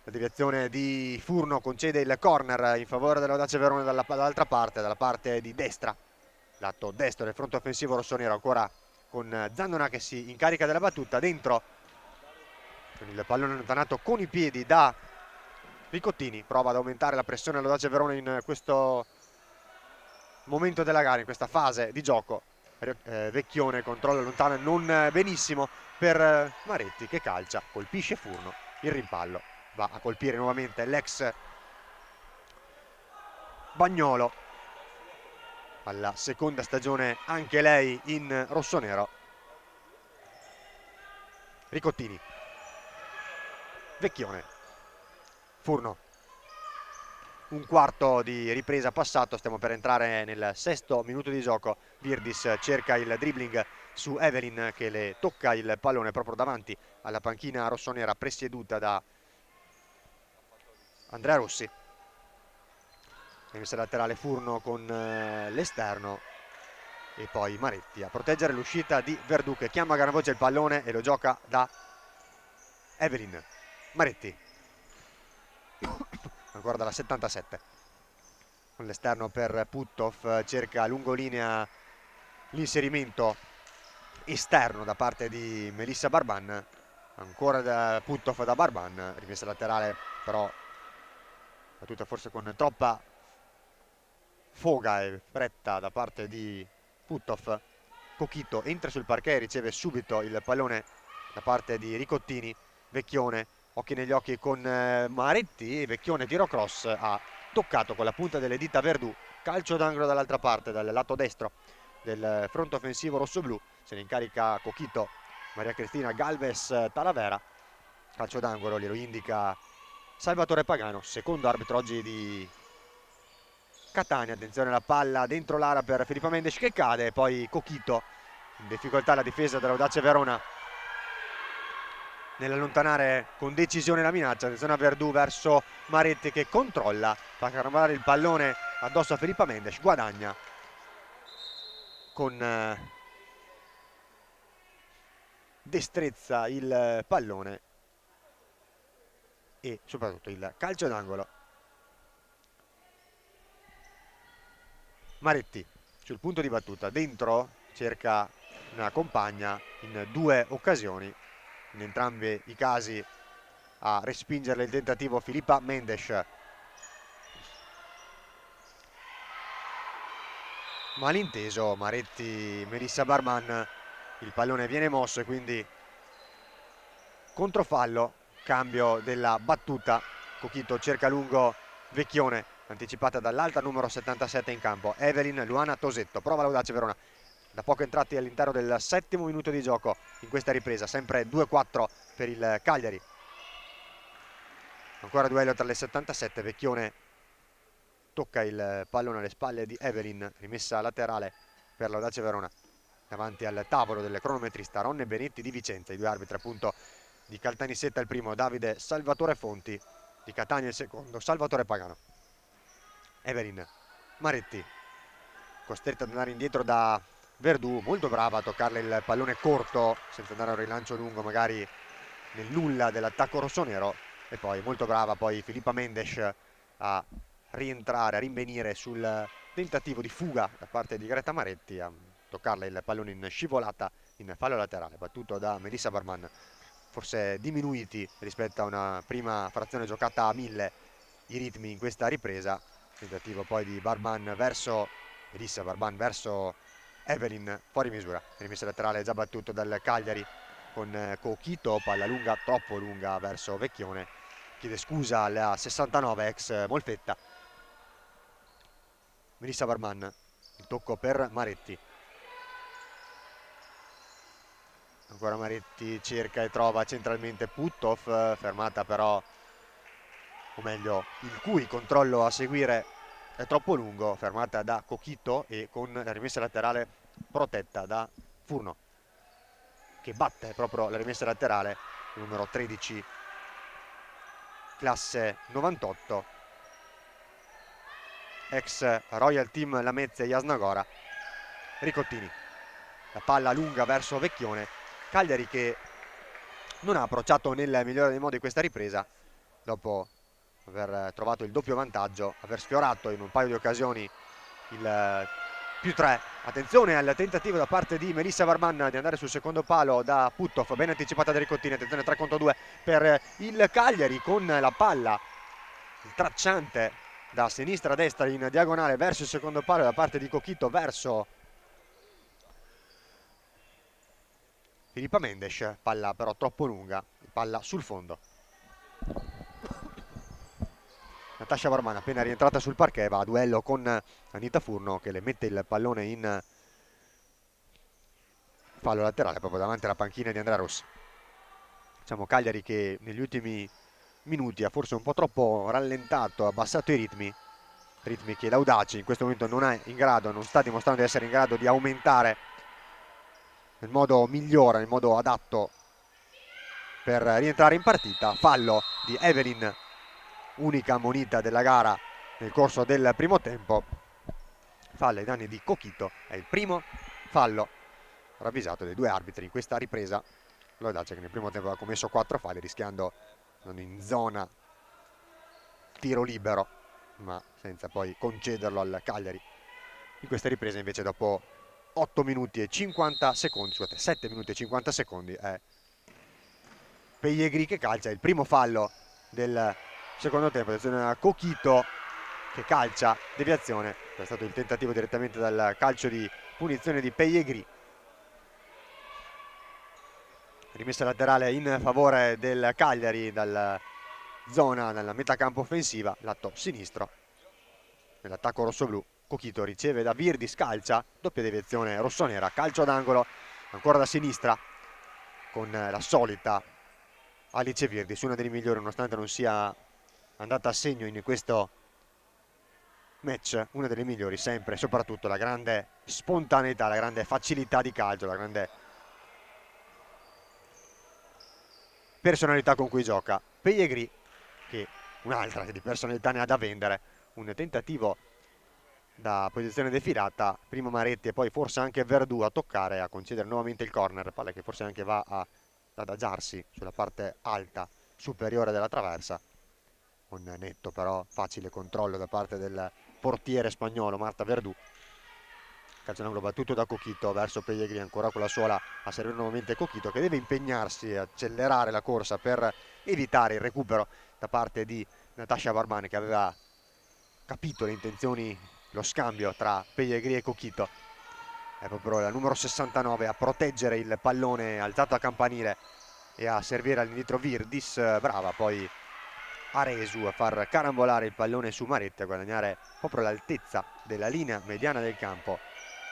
La deviazione di Furno concede il corner in favore dell'Audace Verona dall'altra parte, dalla parte di destra, lato destro del fronte offensivo rossonero, ancora con Zandona che si incarica della battuta dentro, con il pallone allontanato con i piedi da Ricottini. Prova ad aumentare la pressione all'Audace Verona in questo momento della gara, in questa fase di gioco. Vecchione controlla lontana non benissimo per Maretti che calcia, colpisce Furno, il rimpallo va a colpire nuovamente l'ex Bagnolo, alla seconda stagione anche lei in rossonero. Ricottini, Vecchione, Furno, un quarto di ripresa passato, stiamo per entrare nel 6° minuto di gioco. Virdis cerca il dribbling su Evelyn che le tocca il pallone proprio davanti alla panchina rossonera presieduta da Andrea Rossi. Rimessa laterale Furno con l'esterno e poi Maretti a proteggere l'uscita di Verdù che chiama a gran voce il pallone e lo gioca da Evelyn. Maretti ancora dalla 77 con l'esterno per Puttoff, cerca lungolinea l'inserimento esterno da parte di Melissa Barban, ancora da Puttoff da Barban, rimessa laterale però battuta forse con troppa foga e fretta da parte di Puttoff. Cochito entra sul parquet e riceve subito il pallone da parte di Ricottini. Vecchione, occhi negli occhi con Maretti, e Vecchione tiro cross, ha toccato con la punta delle dita Verdù. Calcio d'angolo dall'altra parte, dal lato destro del fronte offensivo rossoblu. Se ne incarica Cochito, Maria Cristina Galvez Talavera. Calcio d'angolo glielo indica Salvatore Pagano, secondo arbitro oggi di Catania. Attenzione alla palla dentro l'area per Filippa Mendes che cade, poi Cochito in difficoltà la difesa dell'Audace Verona nell'allontanare con decisione la minaccia. Attenzione a Verdù verso Maretti che controlla, fa carambolare il pallone addosso a Filippa Mendes, guadagna con destrezza il pallone e soprattutto il calcio d'angolo Maretti sul punto di battuta, dentro cerca una compagna in 2 occasioni, in entrambi i casi a respingerle il tentativo Filippa Mendes. Malinteso, Maretti, Melissa Barman, il pallone viene mosso e quindi controfallo, cambio della battuta. Cochito cerca lungo Vecchione, anticipata dall'alta numero 77 in campo, Evelyn Luana Tosetto. Prova l'Audace Verona, da poco entrati all'interno del 7° minuto di gioco in questa ripresa, sempre 2-4 per il Cagliari. Ancora duello tra le 77, Vecchione tocca il pallone alle spalle di Evelyn, rimessa laterale per l'Audace Verona. Davanti al tavolo del cronometrista Ronne Benetti di Vicenza, i 2 arbitri appunto di Caltanissetta il primo, Davide Salvatore Fonti, di Catania il secondo, Salvatore Pagano. Evelyn Maretti, costretta ad andare indietro da Verdù, molto brava a toccarle il pallone corto, senza andare a un rilancio lungo magari nel nulla dell'attacco rossonero, e poi molto brava poi Filippa Mendes a rientrare, a rinvenire sul tentativo di fuga da parte di Greta Maretti, a toccarle il pallone in scivolata in fallo laterale, battuto da Melissa Barman. Forse diminuiti rispetto a una prima frazione giocata a 1000 i ritmi in questa ripresa. Tentativo poi di Barman verso Melissa Barman verso Evelyn, fuori misura, rimessa laterale già battuto dal Cagliari con Cochito, palla lunga, troppo lunga verso Vecchione, chiede scusa alla 69 ex Molfetta. Melissa Barman, il tocco per Maretti. Ancora Maretti cerca e trova centralmente Puttoff, fermata però, o meglio, il cui controllo a seguire è troppo lungo, fermata da Cochito e con la rimessa laterale protetta da Furno, che batte proprio la rimessa laterale, numero 13, classe 98, ex Royal Team Lamezia e Jasnagora. Ricottini, la palla lunga verso Vecchione. Cagliari che non ha approcciato nel migliore dei modi questa ripresa, dopo aver trovato il doppio vantaggio, aver sfiorato in un paio di occasioni il +3. Attenzione al tentativo da parte di Melissa Barman di andare sul secondo palo da Puttoff, ben anticipata da Ricottini. Attenzione, 3 contro 2 per il Cagliari, con la palla, il tracciante da sinistra a destra in diagonale verso il secondo palo da parte di Cochito verso Filippa Mendes, palla però troppo lunga, palla sul fondo. Natascia Barman appena rientrata sul parquet va a duello con Anita Furno, che le mette il pallone in fallo laterale proprio davanti alla panchina di Andrea Rossi. Diciamo Cagliari che negli ultimi minuti ha forse un po' troppo rallentato, abbassato i ritmi che l'Audace in questo momento non è in grado, non sta dimostrando di essere in grado di aumentare nel modo migliore, nel modo adatto per rientrare in partita. Fallo di Evelyn, unica ammonita della gara nel corso del primo tempo. Fallo ai danni di Cochito, è il primo fallo ravvisato dai 2 arbitri in questa ripresa. L'Audace che nel primo tempo ha commesso 4 falli, rischiando non in zona tiro libero, ma senza poi concederlo al Cagliari. In questa ripresa invece dopo 8 minuti e 50 secondi, scusate, 7 minuti e 50 secondi è Pellegrini che calcia il primo fallo del secondo tempo. Attenzione a Cochito che calcia, deviazione, è stato il tentativo direttamente dal calcio di punizione di Pellegrini. Rimessa laterale in favore del Cagliari dalla zona, dalla metà campo offensiva, lato sinistro nell'attacco rossoblù. Cochito riceve da Virdi, scalcia, doppia deviazione rossonera, calcio d'angolo ancora da sinistra con la solita Alice Virdi, su una delle migliori nonostante non sia andata a segno in questo match, una delle migliori sempre, soprattutto la grande spontaneità, la grande facilità di calcio, la grande personalità con cui gioca. Pellegrini che un'altra di personalità ne ha da vendere, un tentativo da posizione defilata, prima Maretti e poi forse anche Verdù a toccare, a concedere nuovamente il corner, palla che forse anche va ad adagiarsi sulla parte alta superiore della traversa, un netto però facile controllo da parte del portiere spagnolo Marta Verdù. calcio d'angolo battuto da Coquito verso Pellegrini, ancora con la suola a servire nuovamente Coquito, che deve impegnarsi e accelerare la corsa per evitare il recupero da parte di Natasha Barban, che aveva capito le intenzioni, lo scambio tra Pellegrini e Coquito. È proprio la numero 69 a proteggere il pallone alzato a campanile e a servire all'indietro Virdis, brava poi Aresu a far carambolare il pallone su Maretti, a guadagnare proprio l'altezza della linea mediana del campo.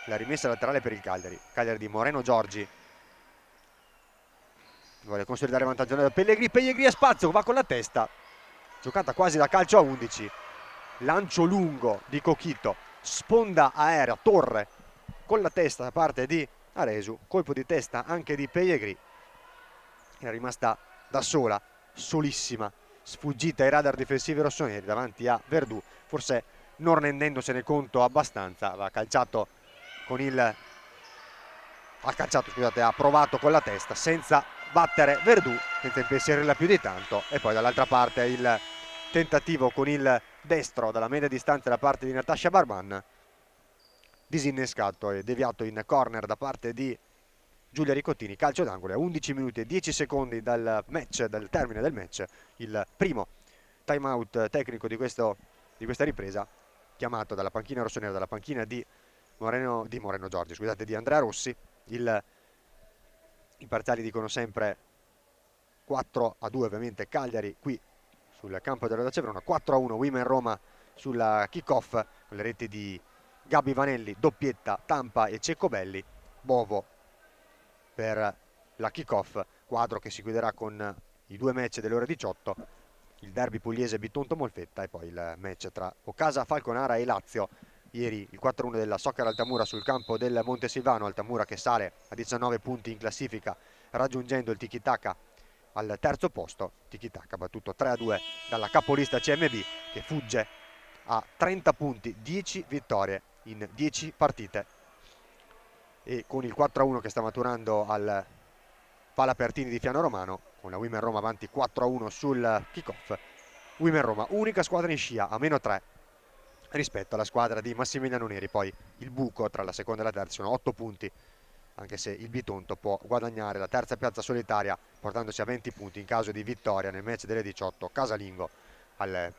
La rimessa laterale per il Cagliari di Moreno Giorgi, vuole consolidare il vantaggio da Pellegrini a spazio, va con la testa, giocata quasi da calcio a 11, lancio lungo di Coquito, sponda aerea, torre con la testa da parte di Aresu, colpo di testa anche di Pellegrini, che è rimasta da sola, solissima, sfuggita ai radar difensivi rossoneri davanti a Verdù, forse non rendendosene conto abbastanza. Ha calciato con il ha provato con la testa senza battere Verdù, senza impensierirla più di tanto, e poi dall'altra parte il tentativo con il destro dalla media distanza da parte di Natasha Barban, disinnescato e deviato in corner da parte di Giulia Ricottini. Calcio d'angolo a 11 minuti e 10 secondi dal termine del match, il primo time out tecnico di questa ripresa, chiamato dalla panchina rossonera, dalla panchina di Moreno Giorgi, scusate, di Andrea Rossi. I parziali dicono sempre 4-2 ovviamente Cagliari qui sul campo della Dacia Verona, 4-1 Women Roma sulla kick-off con le reti di Gabi Vanelli, doppietta Tampa e Cecco-Belli, Bovo per la kick-off, quadro che si chiuderà con i due match delle ore 18, il derby pugliese Bitonto-Molfetta e poi il match tra Ocasa Falconara e Lazio. Ieri il 4-1 della Soccer Altamura sul campo del Montesilvano, Altamura che sale a 19 punti in classifica raggiungendo il Tiki-Taka al terzo posto, Tiki-Taka battuto 3-2 dalla capolista CMB che fugge a 30 punti, 10 vittorie in 10 partite, e con il 4-1 che sta maturando al Pala Pertini di Fiano Romano, con la Women Roma avanti 4-1 sul kick-off. Women Roma unica squadra in scia a -3 rispetto alla squadra di Massimiliano Neri. Poi il buco tra la seconda e la terza sono 8 punti, anche se il Bitonto può guadagnare la terza piazza solitaria portandosi a 20 punti in caso di vittoria nel match delle 18 casalingo al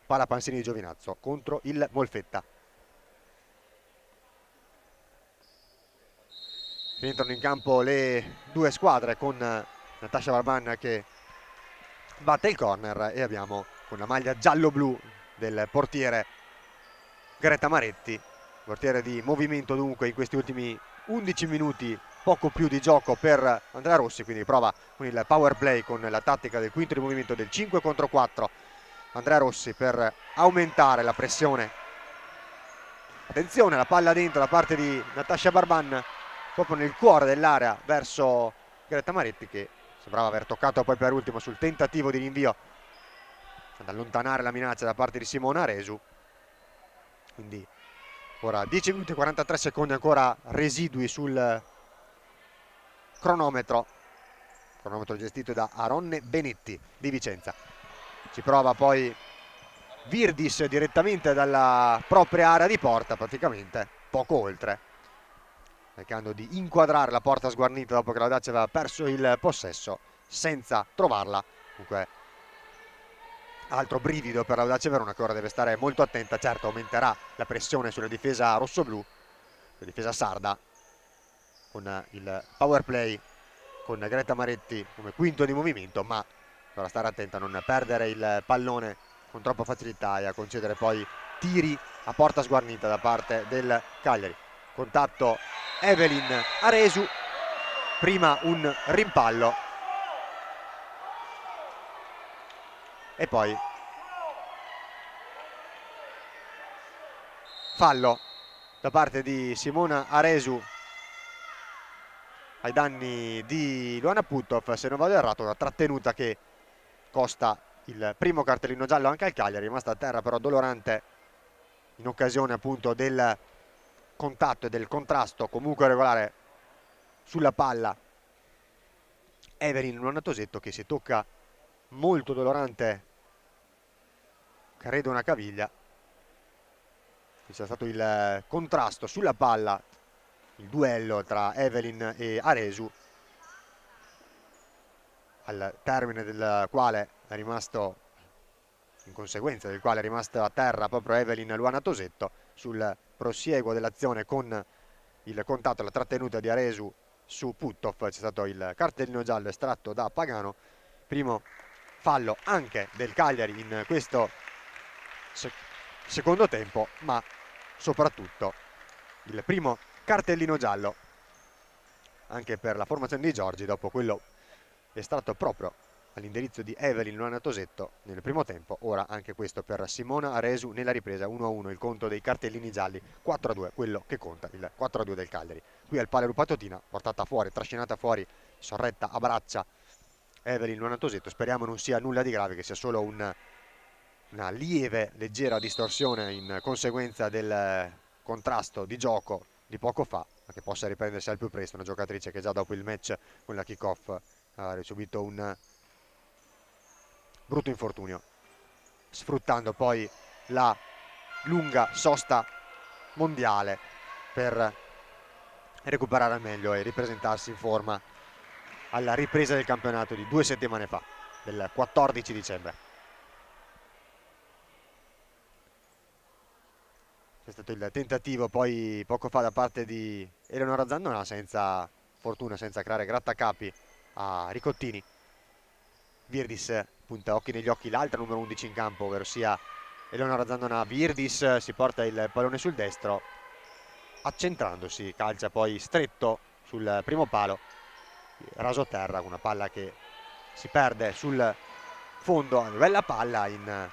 Pala Pansini di Giovinazzo contro il Molfetta. Rientrano in campo le due squadre con Natasha Barban che batte il corner e abbiamo con la maglia giallo-blu del portiere Greta Maretti, portiere di movimento dunque in questi ultimi 11 minuti, poco più di gioco per Andrea Rossi, quindi prova con il power play, con la tattica del quinto di movimento del 5 contro 4 Andrea Rossi per aumentare la pressione. Attenzione, la palla dentro da parte di Natasha Barban, proprio nel cuore dell'area verso Greta Maretti, che sembrava aver toccato poi per ultimo sul tentativo di rinvio ad allontanare la minaccia da parte di Simona Aresu. Quindi ora 10 minuti e 43 secondi ancora residui sul cronometro gestito da Aronne Benetti di Vicenza. Ci prova poi Virdis direttamente dalla propria area di porta, praticamente poco oltre, cercando di inquadrare la porta sguarnita dopo che la Dacia aveva perso il possesso senza trovarla. Comunque altro brivido per la Dacia Verona, che ora deve stare molto attenta. Certo, aumenterà la pressione sulla difesa rossoblù, la difesa sarda, con il power play con Greta Maretti come quinto di movimento, ma dovrà stare attenta a non perdere il pallone con troppa facilità e a concedere poi tiri a porta sguarnita da parte del Cagliari. Contatto Evelyn Aresu, prima un rimpallo e poi fallo da parte di Simona Aresu ai danni di Luana Putov, se non vado errato, una trattenuta che costa il primo cartellino giallo anche al Cagliari. È rimasta a terra però dolorante in occasione appunto del contatto e del contrasto comunque regolare sulla palla. Evelyn Luana Tosetto, che si tocca molto dolorante, credo una caviglia, c'è stato il contrasto sulla palla, il duello tra Evelyn e Aresu, al termine del quale è rimasto, in conseguenza del quale è rimasto a terra proprio Evelyn Luana Tosetto. Sul prosieguo dell'azione con il contatto e la trattenuta di Aresu su Puttov c'è stato il cartellino giallo estratto da Pagano, primo fallo anche del Cagliari in questo secondo tempo, ma soprattutto il primo cartellino giallo anche per la formazione di Giorgi dopo quello estratto proprio all'indirizzo di Evelyn Luana Tosetto nel primo tempo. Ora anche questo per Simona Aresu nella ripresa. 1-1 il conto dei cartellini gialli, 4-2 quello che conta, il 4-2 del Cagliari. Qui al Palero Patotina, portata fuori, trascinata fuori, Sorretta abbraccia Evelyn Luana Tosetto. Speriamo non sia nulla di grave, che sia solo una lieve, leggera distorsione in conseguenza del contrasto di gioco di poco fa, ma che possa riprendersi al più presto. Una giocatrice che già dopo il match con la kick-off ha subito un brutto infortunio, sfruttando poi la lunga sosta mondiale per recuperare al meglio e ripresentarsi in forma alla ripresa del campionato di 2 settimane fa, del 14 dicembre. C'è stato il tentativo poi poco fa da parte di Eleonora Zannona, senza fortuna, senza creare grattacapi a Ricottini. Virdis punta occhi negli occhi l'altra numero 11 in campo, ovvero sia Eleonora Zannona. Virdis si porta il pallone sul destro, accentrandosi, calcia poi stretto sul primo palo, raso terra, una palla che si perde sul fondo. Una bella palla in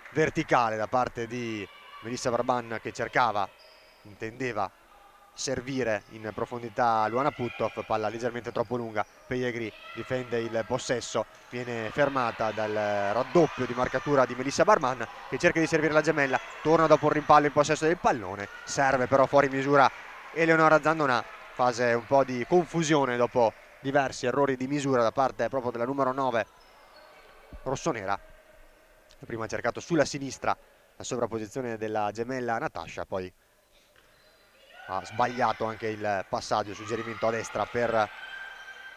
verticale da parte di Melissa Barban, che intendeva servire in profondità Luana Puttov. Palla leggermente troppo lunga, Pellegrini difende il possesso, viene fermata dal raddoppio di marcatura di Melissa Barban, che cerca di servire la gemella, torna dopo un rimpallo in possesso del pallone, serve però fuori misura Eleonora Zannona. Fase un po' di confusione dopo diversi errori di misura da parte proprio della numero 9 rossonera. Prima ha cercato sulla sinistra la sovrapposizione della gemella Natascia, poi ha sbagliato anche il passaggio, suggerimento a destra per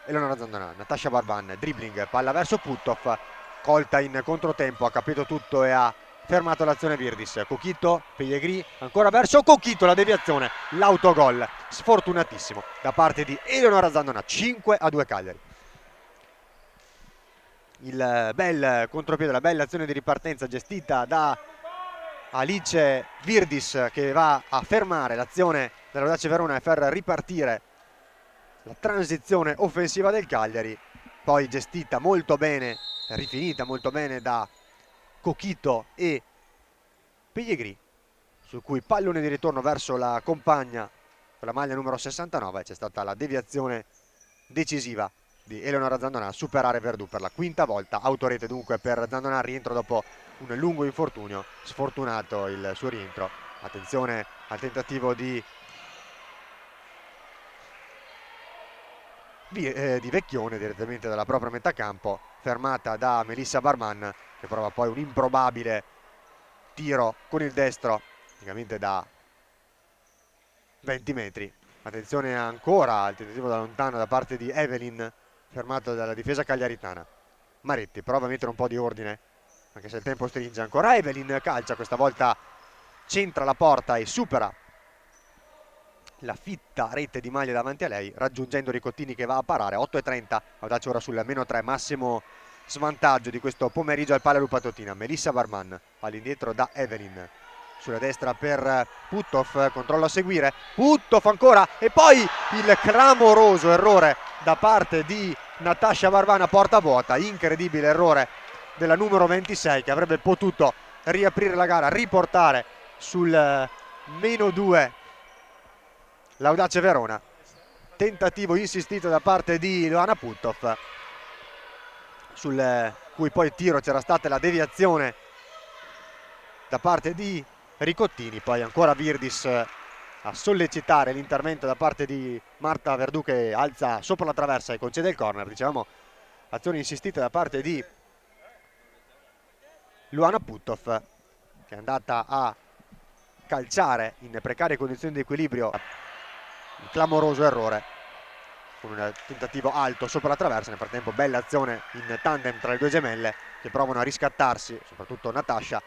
Eleonora Zannona. Natascia Barban, dribbling, palla verso Puttov, colta in controtempo, ha capito tutto e ha fermato l'azione Virdis. Cochito, Pellegrini, ancora verso Cochito, la deviazione, l'autogol sfortunatissimo da parte di Eleonora Zannona. 5-2 Cagliari. Il bel contropiede, la bella azione di ripartenza gestita da Alice Virdis, che va a fermare l'azione dell'Audace Verona e far ripartire la transizione offensiva del Cagliari, poi gestita molto bene, rifinita molto bene da Cochito e Pellegrini, su cui pallone di ritorno verso la compagna con la maglia numero 69. C'è stata la deviazione decisiva di Eleonora Zannona a superare Verdù per la quinta volta. Autorete dunque per Zannona, rientro dopo un lungo infortunio, sfortunato il suo rientro. Attenzione al tentativo di Vecchione direttamente dalla propria metà campo, fermata da Melissa Barman, che prova poi un improbabile tiro con il destro, praticamente da 20 metri. Attenzione ancora al tentativo da lontano da parte di Evelyn, fermato dalla difesa cagliaritana. Maretti prova a mettere un po' di ordine, anche se il tempo stringe ancora. Evelyn calcia, questa volta centra la porta e supera la fitta rete di maglia davanti a lei, raggiungendo Ricottini che va a parare. 8:30, Audace ora sul -3, massimo svantaggio di questo pomeriggio al Palero Patotina. Melissa Barman all'indietro da Evelyn, sulla destra per Puttov, controllo a seguire, Puttov ancora, e poi il clamoroso errore da parte di Natascia Barban a porta vuota. Incredibile errore della numero 26, che avrebbe potuto riaprire la gara, riportare sul -2 l'Audace Verona. Tentativo insistito da parte di Luana Puttov, sul cui poi tiro c'era stata la deviazione da parte di Ricottini. Poi ancora Virdis a sollecitare l'intervento da parte di Marta Verdù, che alza sopra la traversa e concede il corner. Dicevamo, azione insistita da parte di Luana Puttov, che è andata a calciare in precarie condizioni di equilibrio, un clamoroso errore con un tentativo alto sopra la traversa. Nel frattempo bella azione in tandem tra le due gemelle che provano a riscattarsi, soprattutto Natasha.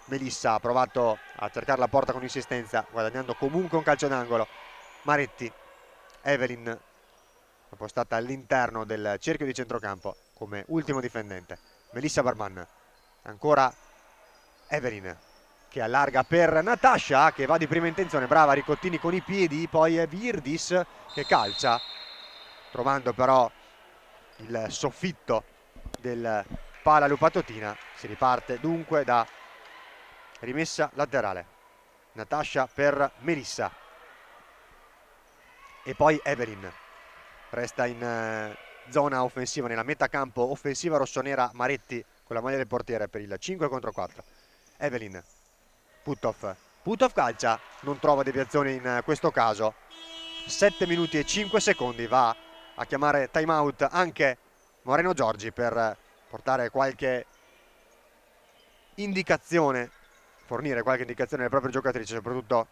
Melissa ha provato a cercare la porta con insistenza, guadagnando comunque un calcio d'angolo. Maretti, Evelyn appostata all'interno del cerchio di centrocampo come ultimo difendente. Melissa Barman, ancora Evelyn che allarga per Natasha, che va di prima intenzione, brava Ricottini con i piedi, poi è Virdis che calcia, trovando però il soffitto del pala Lupatotina. Si riparte dunque da rimessa laterale. Natasha per Melissa e poi Evelyn resta in zona offensiva, nella metà campo offensiva rossonera. Maretti con la maglia del portiere per il 5 contro 4. Evelyn, Putov calcia, non trova deviazione in questo caso. 7 minuti e 5 secondi, va a chiamare time out anche Moreno Giorgi per portare qualche indicazione, fornire qualche indicazione alle proprie giocatrici, soprattutto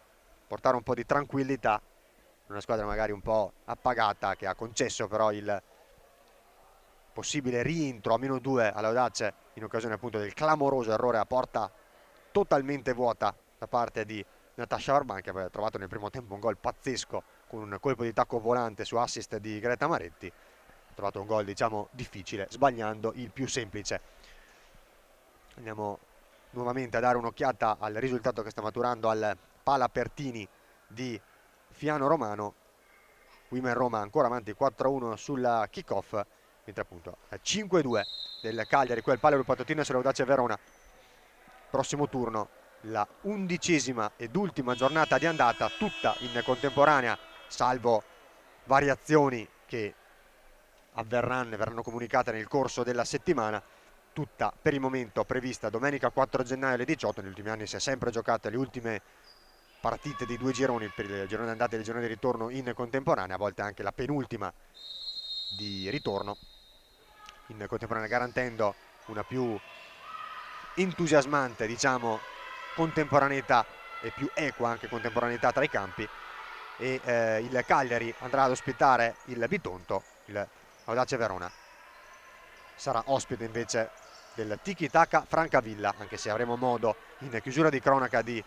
portare un po' di tranquillità. Una squadra magari un po' appagata, che ha concesso però il possibile rientro a -2 all'Audace in occasione appunto del clamoroso errore a porta totalmente vuota da parte di Natasha Barban, che aveva trovato nel primo tempo un gol pazzesco con un colpo di tacco volante su assist di Greta Maretti. Ha trovato un gol diciamo difficile, sbagliando il più semplice. Andiamo nuovamente a dare un'occhiata al risultato che sta maturando al Pala Pertini di Fiano Romano. Women Roma ancora avanti 4-1 sul kick-off, mentre appunto 5-2 del Cagliari, quel Pala Lupatotina sull'Audace Verona. Prossimo turno, la 11ª ed ultima giornata di andata, tutta in contemporanea, salvo variazioni che verranno comunicate nel corso della settimana. Tutta per il momento prevista domenica 4 gennaio alle 18. Negli ultimi anni si è sempre giocate le ultime partite dei due gironi, per il girone d'andata e il girone di ritorno in contemporanea, a volte anche la penultima di ritorno in contemporanea, garantendo una più entusiasmante diciamo contemporaneità e più equa anche contemporaneità tra i campi. E il Cagliari andrà ad ospitare il Bitonto, il Audace Verona sarà ospite invece del Tiki Taka Francavilla, anche se avremo modo in chiusura di cronaca di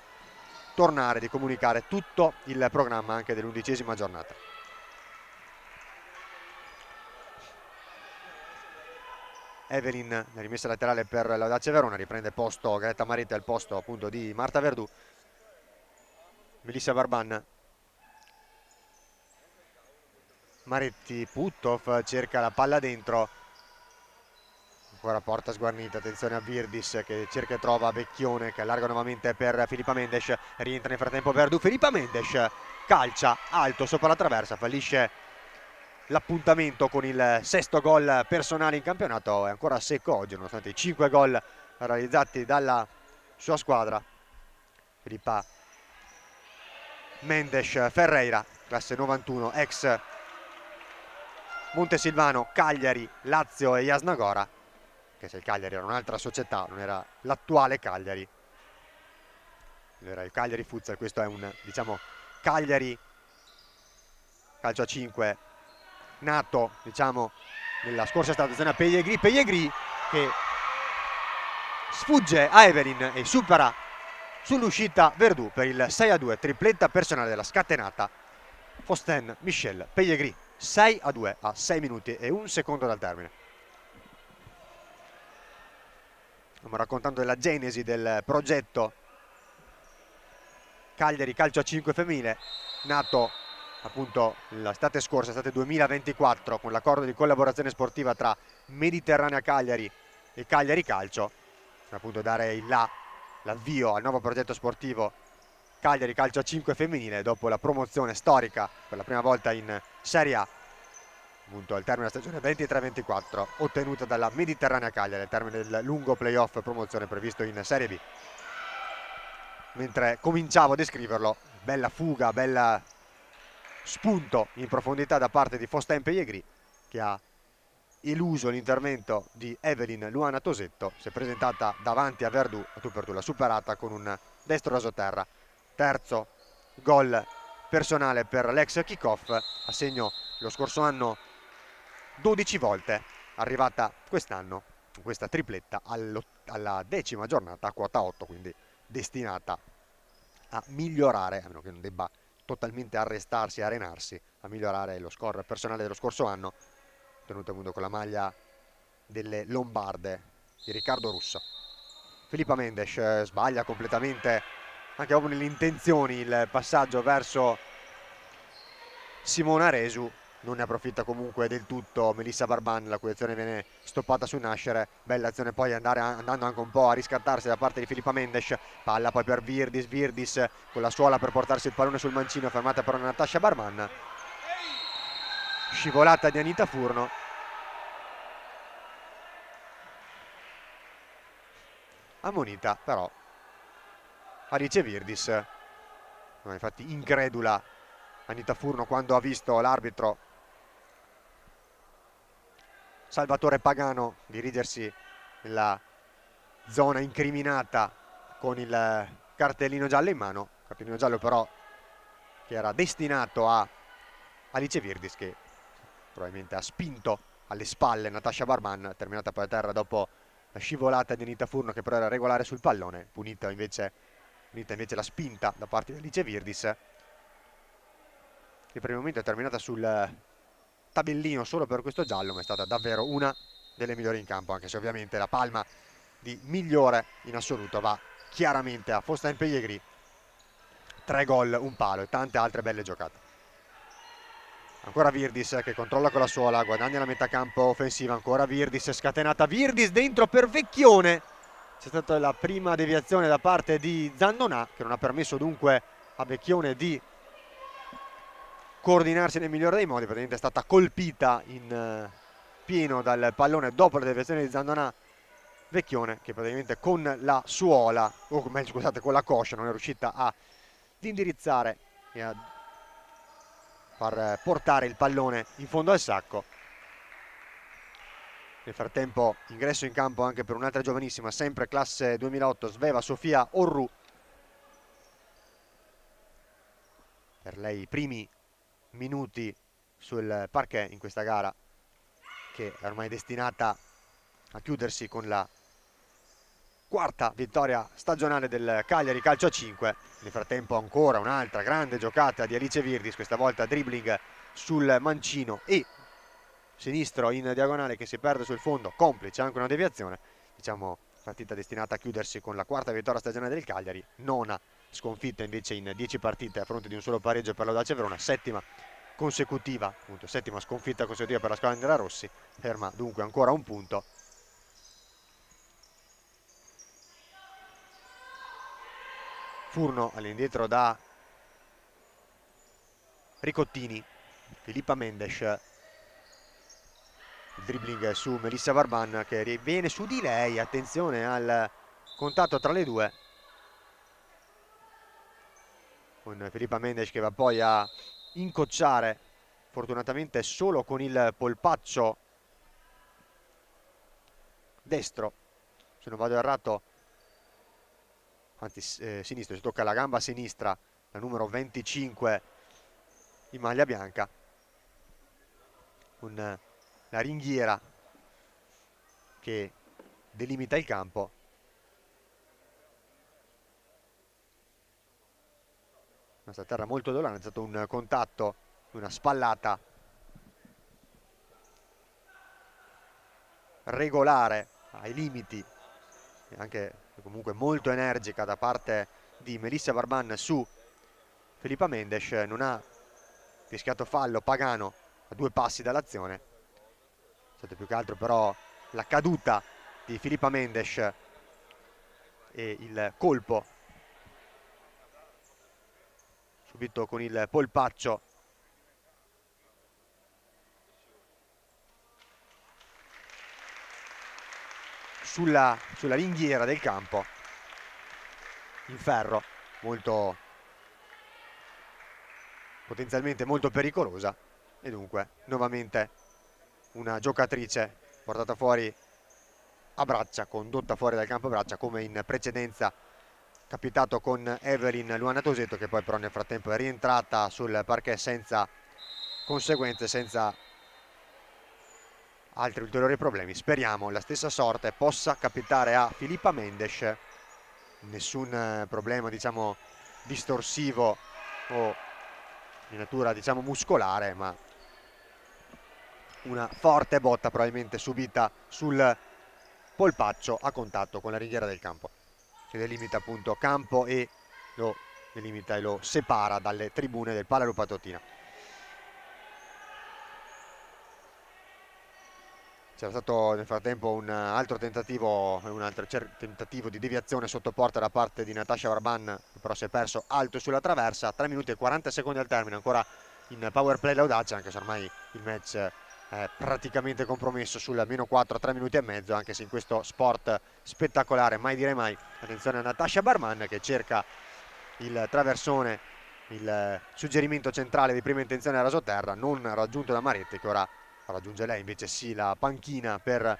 tornare, di comunicare tutto il programma anche dell'11ª giornata. Evelyn, la rimessa laterale per l'Audace Verona, riprende posto Greta Maretti al posto appunto di Marta Verdù. Melissa Barban, Maretti, Putov cerca la palla dentro, ancora porta sguarnita, attenzione a Virdis che cerca e trova Vecchione che allarga nuovamente per Filippa Mendes, rientra nel frattempo Verdù, Filippa Mendes calcia alto sopra la traversa, fallisce l'appuntamento con il 6º gol personale in campionato. È ancora secco oggi nonostante i 5 gol realizzati dalla sua squadra. Filippa Mendes Ferreira, classe 91, ex Montesilvano, Cagliari, Lazio e Jasnagora, che se il Cagliari era un'altra società non era l'attuale Cagliari, era il Cagliari Futsal. Questo è un diciamo Cagliari calcio a 5 nato diciamo nella scorsa stagione a Pellegrini che sfugge a Evelyn e supera sull'uscita Verdù per il 6-2, tripletta personale della scatenata Faustin Michel Pellegrini, 6-2 a 6 minuti e 1 secondo dal termine. Stiamo raccontando della genesi del progetto Cagliari Calcio a 5 femminile, nato appunto l'estate scorsa, estate 2024, con l'accordo di collaborazione sportiva tra Mediterranea Cagliari e Cagliari Calcio, per appunto dare l'avvio al nuovo progetto sportivo Cagliari Calcio a 5 femminile dopo la promozione storica per la prima volta in Serie A, appunto al termine della stagione 23-24 ottenuta dalla Mediterranea Cagliari al termine del lungo playoff promozione previsto in Serie B. Mentre cominciavo a descriverlo, bella fuga, bella spunto in profondità da parte di Faustin Pellegrini, che ha eluso l'intervento di Evelyn Luana Tosetto, si è presentata davanti a Verdù, a tu per tu l'ha superata con un destro rasoterra terzo gol personale per l'ex Kickoff, a segno lo scorso anno 12 volte, arrivata quest'anno con questa tripletta alla 10ª giornata a quota 8, quindi destinata a migliorare, a meno che non debba totalmente arrestarsi e arenarsi, a migliorare lo score personale dello scorso anno, tenuto appunto con la maglia delle Lombarde di Riccardo Russo. Filippa Mendes sbaglia completamente anche proprio nelle intenzioni il passaggio verso Simona Resu, non ne approfitta comunque del tutto Melissa Barban, la cui azione viene stoppata su Nascere. Bella azione poi andando anche un po' a riscattarsi da parte di Filippa Mendes, palla poi per Virdis con la suola per portarsi il pallone sul mancino, fermata però Natasha Barban, scivolata di Anita Furno. Ammonita però Alice Virdis, infatti incredula Anita Furno quando ha visto l'arbitro Salvatore Pagano dirigersi nella zona incriminata con il cartellino giallo in mano, cartellino giallo però che era destinato a Alice Virdis, che probabilmente ha spinto alle spalle Natasha Barban, terminata poi a terra dopo la scivolata di Anita Furno, che però era regolare sul pallone, punita invece la spinta da parte di Alice Virdis, che per il momento è terminata sul tabellino solo per questo giallo, ma è stata davvero una delle migliori in campo, anche se ovviamente la palma di migliore in assoluto va chiaramente a Faustin Pellegrini. 3 gol, un palo e tante altre belle giocate. Ancora Virdis che controlla con la suola, guadagna la metà campo offensiva, ancora Virdis, scatenata Virdis dentro per Vecchione. C'è stata la prima deviazione da parte di Zannonà, che non ha permesso dunque a Vecchione di coordinarsi nel migliore dei modi. Praticamente è stata colpita in pieno dal pallone dopo la deviazione di Zannonà. Vecchione che praticamente con la suola, o meglio scusate, con la coscia non è riuscita ad indirizzare e a far portare il pallone in fondo al sacco. Nel frattempo ingresso in campo anche per un'altra giovanissima, sempre classe 2008, Sveva Sofia Orru. Per lei i primi minuti sul parquet in questa gara, che è ormai destinata a chiudersi con la quarta vittoria stagionale del Cagliari Calcio a 5. Nel frattempo ancora un'altra grande giocata di Alice Virdis, questa volta dribbling sul mancino e sinistro in diagonale che si perde sul fondo, complice anche una deviazione. Diciamo partita destinata a chiudersi con la quarta vittoria stagionale del Cagliari, nona sconfitta invece in 10 partite a fronte di un solo pareggio per l'Audace Verona, settima consecutiva, appunto settima sconfitta consecutiva per la squadra nerazzurri, ferma dunque ancora un punto. Furno all'indietro da Ricottini, Filippa Mendes, il dribbling su Melissa Barban che viene su di lei, attenzione al contatto tra le due, con Filippa Mendes che va poi a incocciare fortunatamente solo con il polpaccio destro, se non vado errato, anzi sinistro, si tocca la gamba sinistra, la numero 25 in maglia bianca, con la ringhiera che delimita il campo. Questa terra molto dolore, è stato un contatto, una spallata regolare ai limiti e anche comunque molto energica da parte di Melissa Barban su Filippa Mendes. Non ha fischiato fallo Pagano a 2 passi dall'azione, è stato più che altro però la caduta di Filippa Mendes e il colpo subito con il polpaccio sulla ringhiera del campo in ferro, molto potenzialmente molto pericolosa, e dunque nuovamente una giocatrice portata fuori a braccia, condotta fuori dal campo a braccia, come in precedenza capitato con Evelyn Luana Tosetto, che poi però nel frattempo è rientrata sul parquet senza conseguenze, senza altri ulteriori problemi. Speriamo la stessa sorte possa capitare a Filippa Mendes. Nessun problema, diciamo, distorsivo o di natura, diciamo, muscolare, ma una forte botta probabilmente subita sul polpaccio a contatto con la ringhiera del campo, che delimita appunto campo e lo delimita e lo separa dalle tribune del Pala Lupa Totina. C'era stato nel frattempo un altro tentativo di deviazione sotto porta da parte di Natasha Barban, che però si è perso alto sulla traversa. 3 minuti e 40 secondi al termine, ancora in power play l'Audace, anche se ormai il match è praticamente compromesso sul -4 a 3 minuti e mezzo, anche se in questo sport spettacolare mai dire mai. Attenzione a Natasha Barban che cerca il traversone, il suggerimento centrale di prima intenzione a rasoterra, non raggiunto da Maretti, che ora raggiunge lei invece sì la panchina per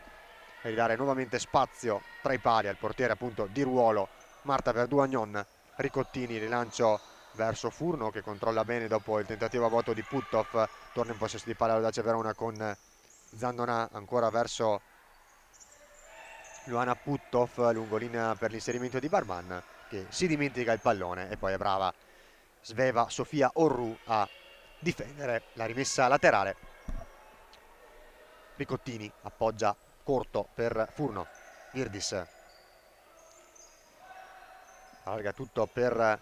ridare nuovamente spazio tra i pali al portiere appunto di ruolo Marta Verduagnon. Ricottini, rilancio verso Furno che controlla bene dopo il tentativo a vuoto di Puttov, torna in possesso di palla l'Audace Verona con Zandonà ancora verso Luana Puttov, lungolinea per l'inserimento di Barman che si dimentica il pallone e poi è brava Sveva Sofia Orru a difendere la rimessa laterale. Ricottini appoggia corto per Furno. Virdis allarga tutto per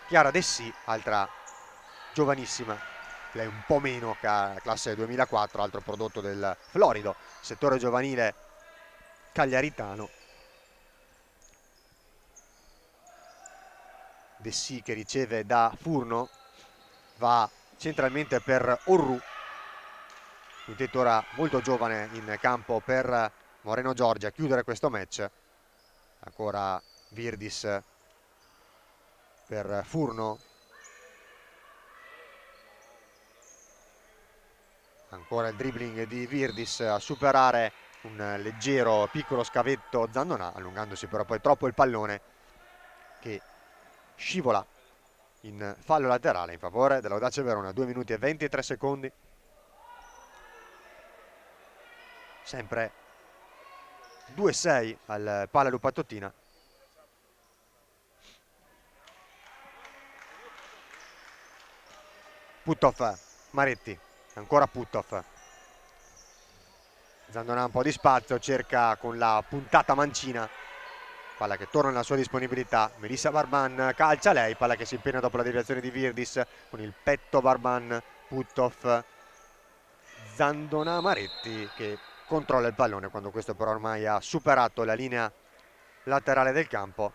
Chiara Dessì, altra giovanissima, lei un po' meno, classe 2004, altro prodotto del Florido, settore giovanile cagliaritano. Dessì che riceve da Furno, va centralmente per Orru, quintetto ora molto giovane in campo per Moreno Giorgi a chiudere questo match. Ancora Virdis per Furno, ancora il dribbling di Virdis a superare un leggero piccolo scavetto Zandonà, allungandosi però poi troppo il pallone che scivola in fallo laterale in favore dell'Audace Verona. 2 minuti e 23 secondi, sempre 2-6 al Pala Lupa Totina. Puttov, Maretti, ancora Puttov. Zandonà un po' di spazio, cerca con la puntata mancina, palla che torna nella sua disponibilità. Melissa Barban calcia lei, palla che si impegna dopo la deviazione di Virdis, con il petto Barban, Puttov, Zandonà, Maretti che controlla il pallone quando questo però ormai ha superato la linea laterale del campo.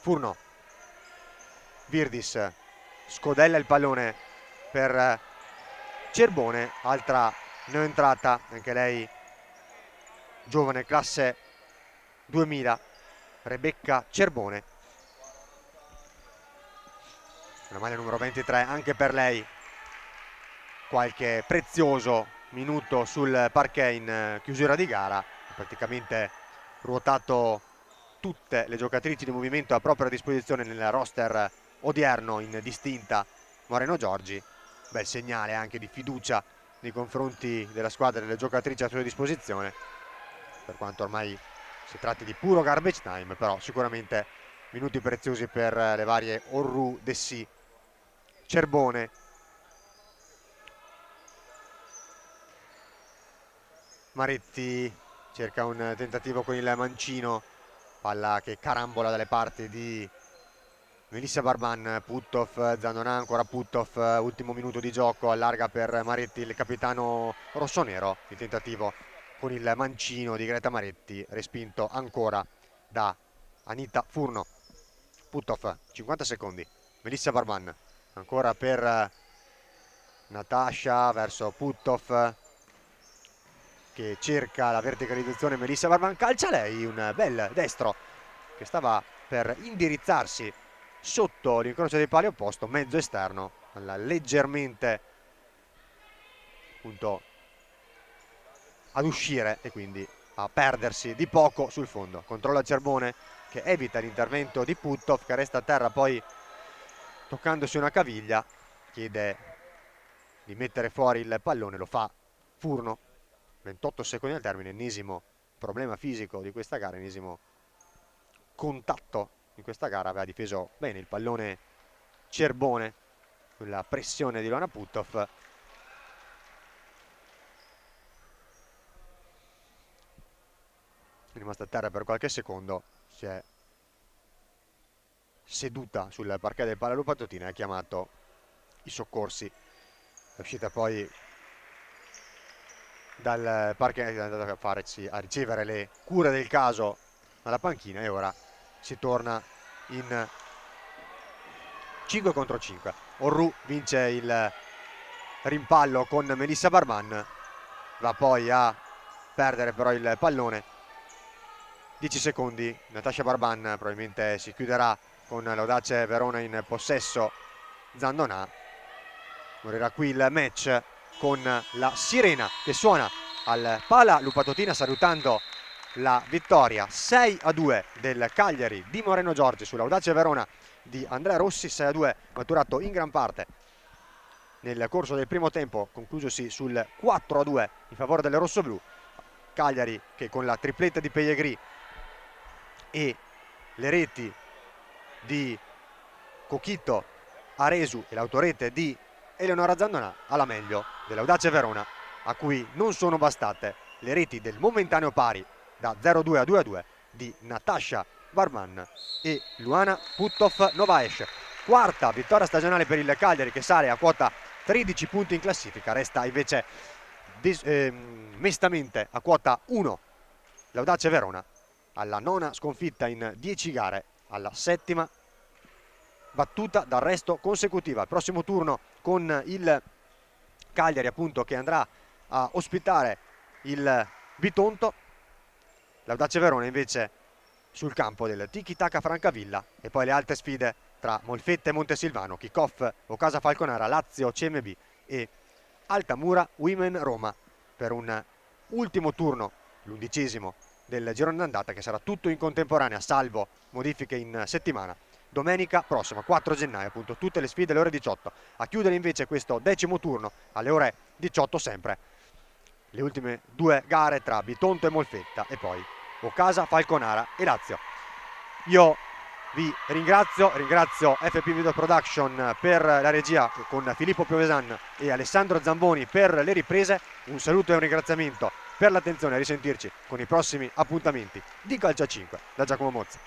Furno, Virdis scodella il pallone per Cerbone, altra neoentrata, anche lei giovane, classe 2000, Rebecca Cerbone, la maglia numero 23 anche per lei. Qualche prezioso minuto sul parquet in chiusura di gara, praticamente ruotato tutte le giocatrici di movimento a propria disposizione nel roster odierno in distinta Moreno Giorgi. Bel segnale anche di fiducia nei confronti della squadra e delle giocatrici a sua disposizione, per quanto ormai si tratti di puro garbage time, però sicuramente minuti preziosi per le varie Orru, Dessì, Cerbone. Maretti cerca un tentativo con il mancino, palla che carambola dalle parti di Melissa Barban. Puttov, Zandonà, ancora Puttov, ultimo minuto di gioco, allarga per Maretti il capitano rossonero. Il tentativo con il mancino di Greta Maretti, respinto ancora da Anita Furno. Puttov, 50 secondi, Melissa Barban ancora per Natasha verso Puttoff che cerca la verticalizzazione. Melissa Barban calcia lei un bel destro che stava per indirizzarsi sotto l'incrocio dei pali opposto, mezzo esterno, leggermente appunto ad uscire e quindi a perdersi di poco sul fondo. Controlla Cerbone che evita l'intervento di Puttoff, che resta a terra poi toccandosi una caviglia, chiede di mettere fuori il pallone, lo fa Furno. 28 secondi al termine, ennesimo problema fisico di questa gara, ennesimo contatto in questa gara. Aveva difeso bene il pallone Cerbone sulla pressione di Luana Puttoff. È rimasta a terra per qualche secondo, si è seduta sul parquet del Palalu Patotina e ha chiamato i soccorsi. È uscita poi dal parquet, è andata a ricevere le cure del caso alla panchina e ora si torna in 5 contro 5. Orru vince il rimpallo con Melissa Barban, va poi a perdere però il pallone. 10 secondi, Natasha Barban probabilmente si chiuderà con l'Audace Verona in possesso Zandonà. Morirà qui il match con la sirena che suona al Palalu Patotina salutando la vittoria 6-2 del Cagliari di Moreno Giorgi sull'Audace Verona di Andrea Rossi. 6-2 maturato in gran parte nel corso del primo tempo, conclusosi sul 4-2 in favore delle rossoblù. Cagliari che con la tripletta di Pellegrini e le reti di Cochito, Aresu e l'autorete di Eleonora Zandonà alla meglio dell'Audace Verona, a cui non sono bastate le reti del momentaneo pari da 0-2 a 2-2 di Natasha Barban e Luana Puttoff Novaes. Quarta vittoria stagionale per il Cagliari, che sale a quota 13 punti in classifica. Resta invece mestamente a quota 1 l'Audace Verona, alla nona sconfitta in 10 gare, alla settima battuta d'arresto consecutiva. Il prossimo turno con il Cagliari appunto che andrà a ospitare il Bitonto. L'Audace Verona invece sul campo del Tiki Taka Francavilla, e poi le altre sfide tra Molfetta e Montesilvano, Kick-Off Ocasa Falconara, Lazio CMB e Altamura Women Roma, per un ultimo turno, l'11° del girone d'andata, che sarà tutto in contemporanea salvo modifiche in settimana. Domenica prossima, 4 gennaio, appunto, tutte le sfide alle ore 18. A chiudere invece questo 10° turno alle ore 18 sempre le ultime 2 gare tra Bitonto e Molfetta, e poi Ocasa, Falconara e Lazio. Io vi ringrazio FP Video Production per la regia con Filippo Piovesan e Alessandro Zamboni per le riprese. Un saluto e un ringraziamento per l'attenzione, a risentirci con i prossimi appuntamenti di Calcio a 5 da Giacomo Mozzi.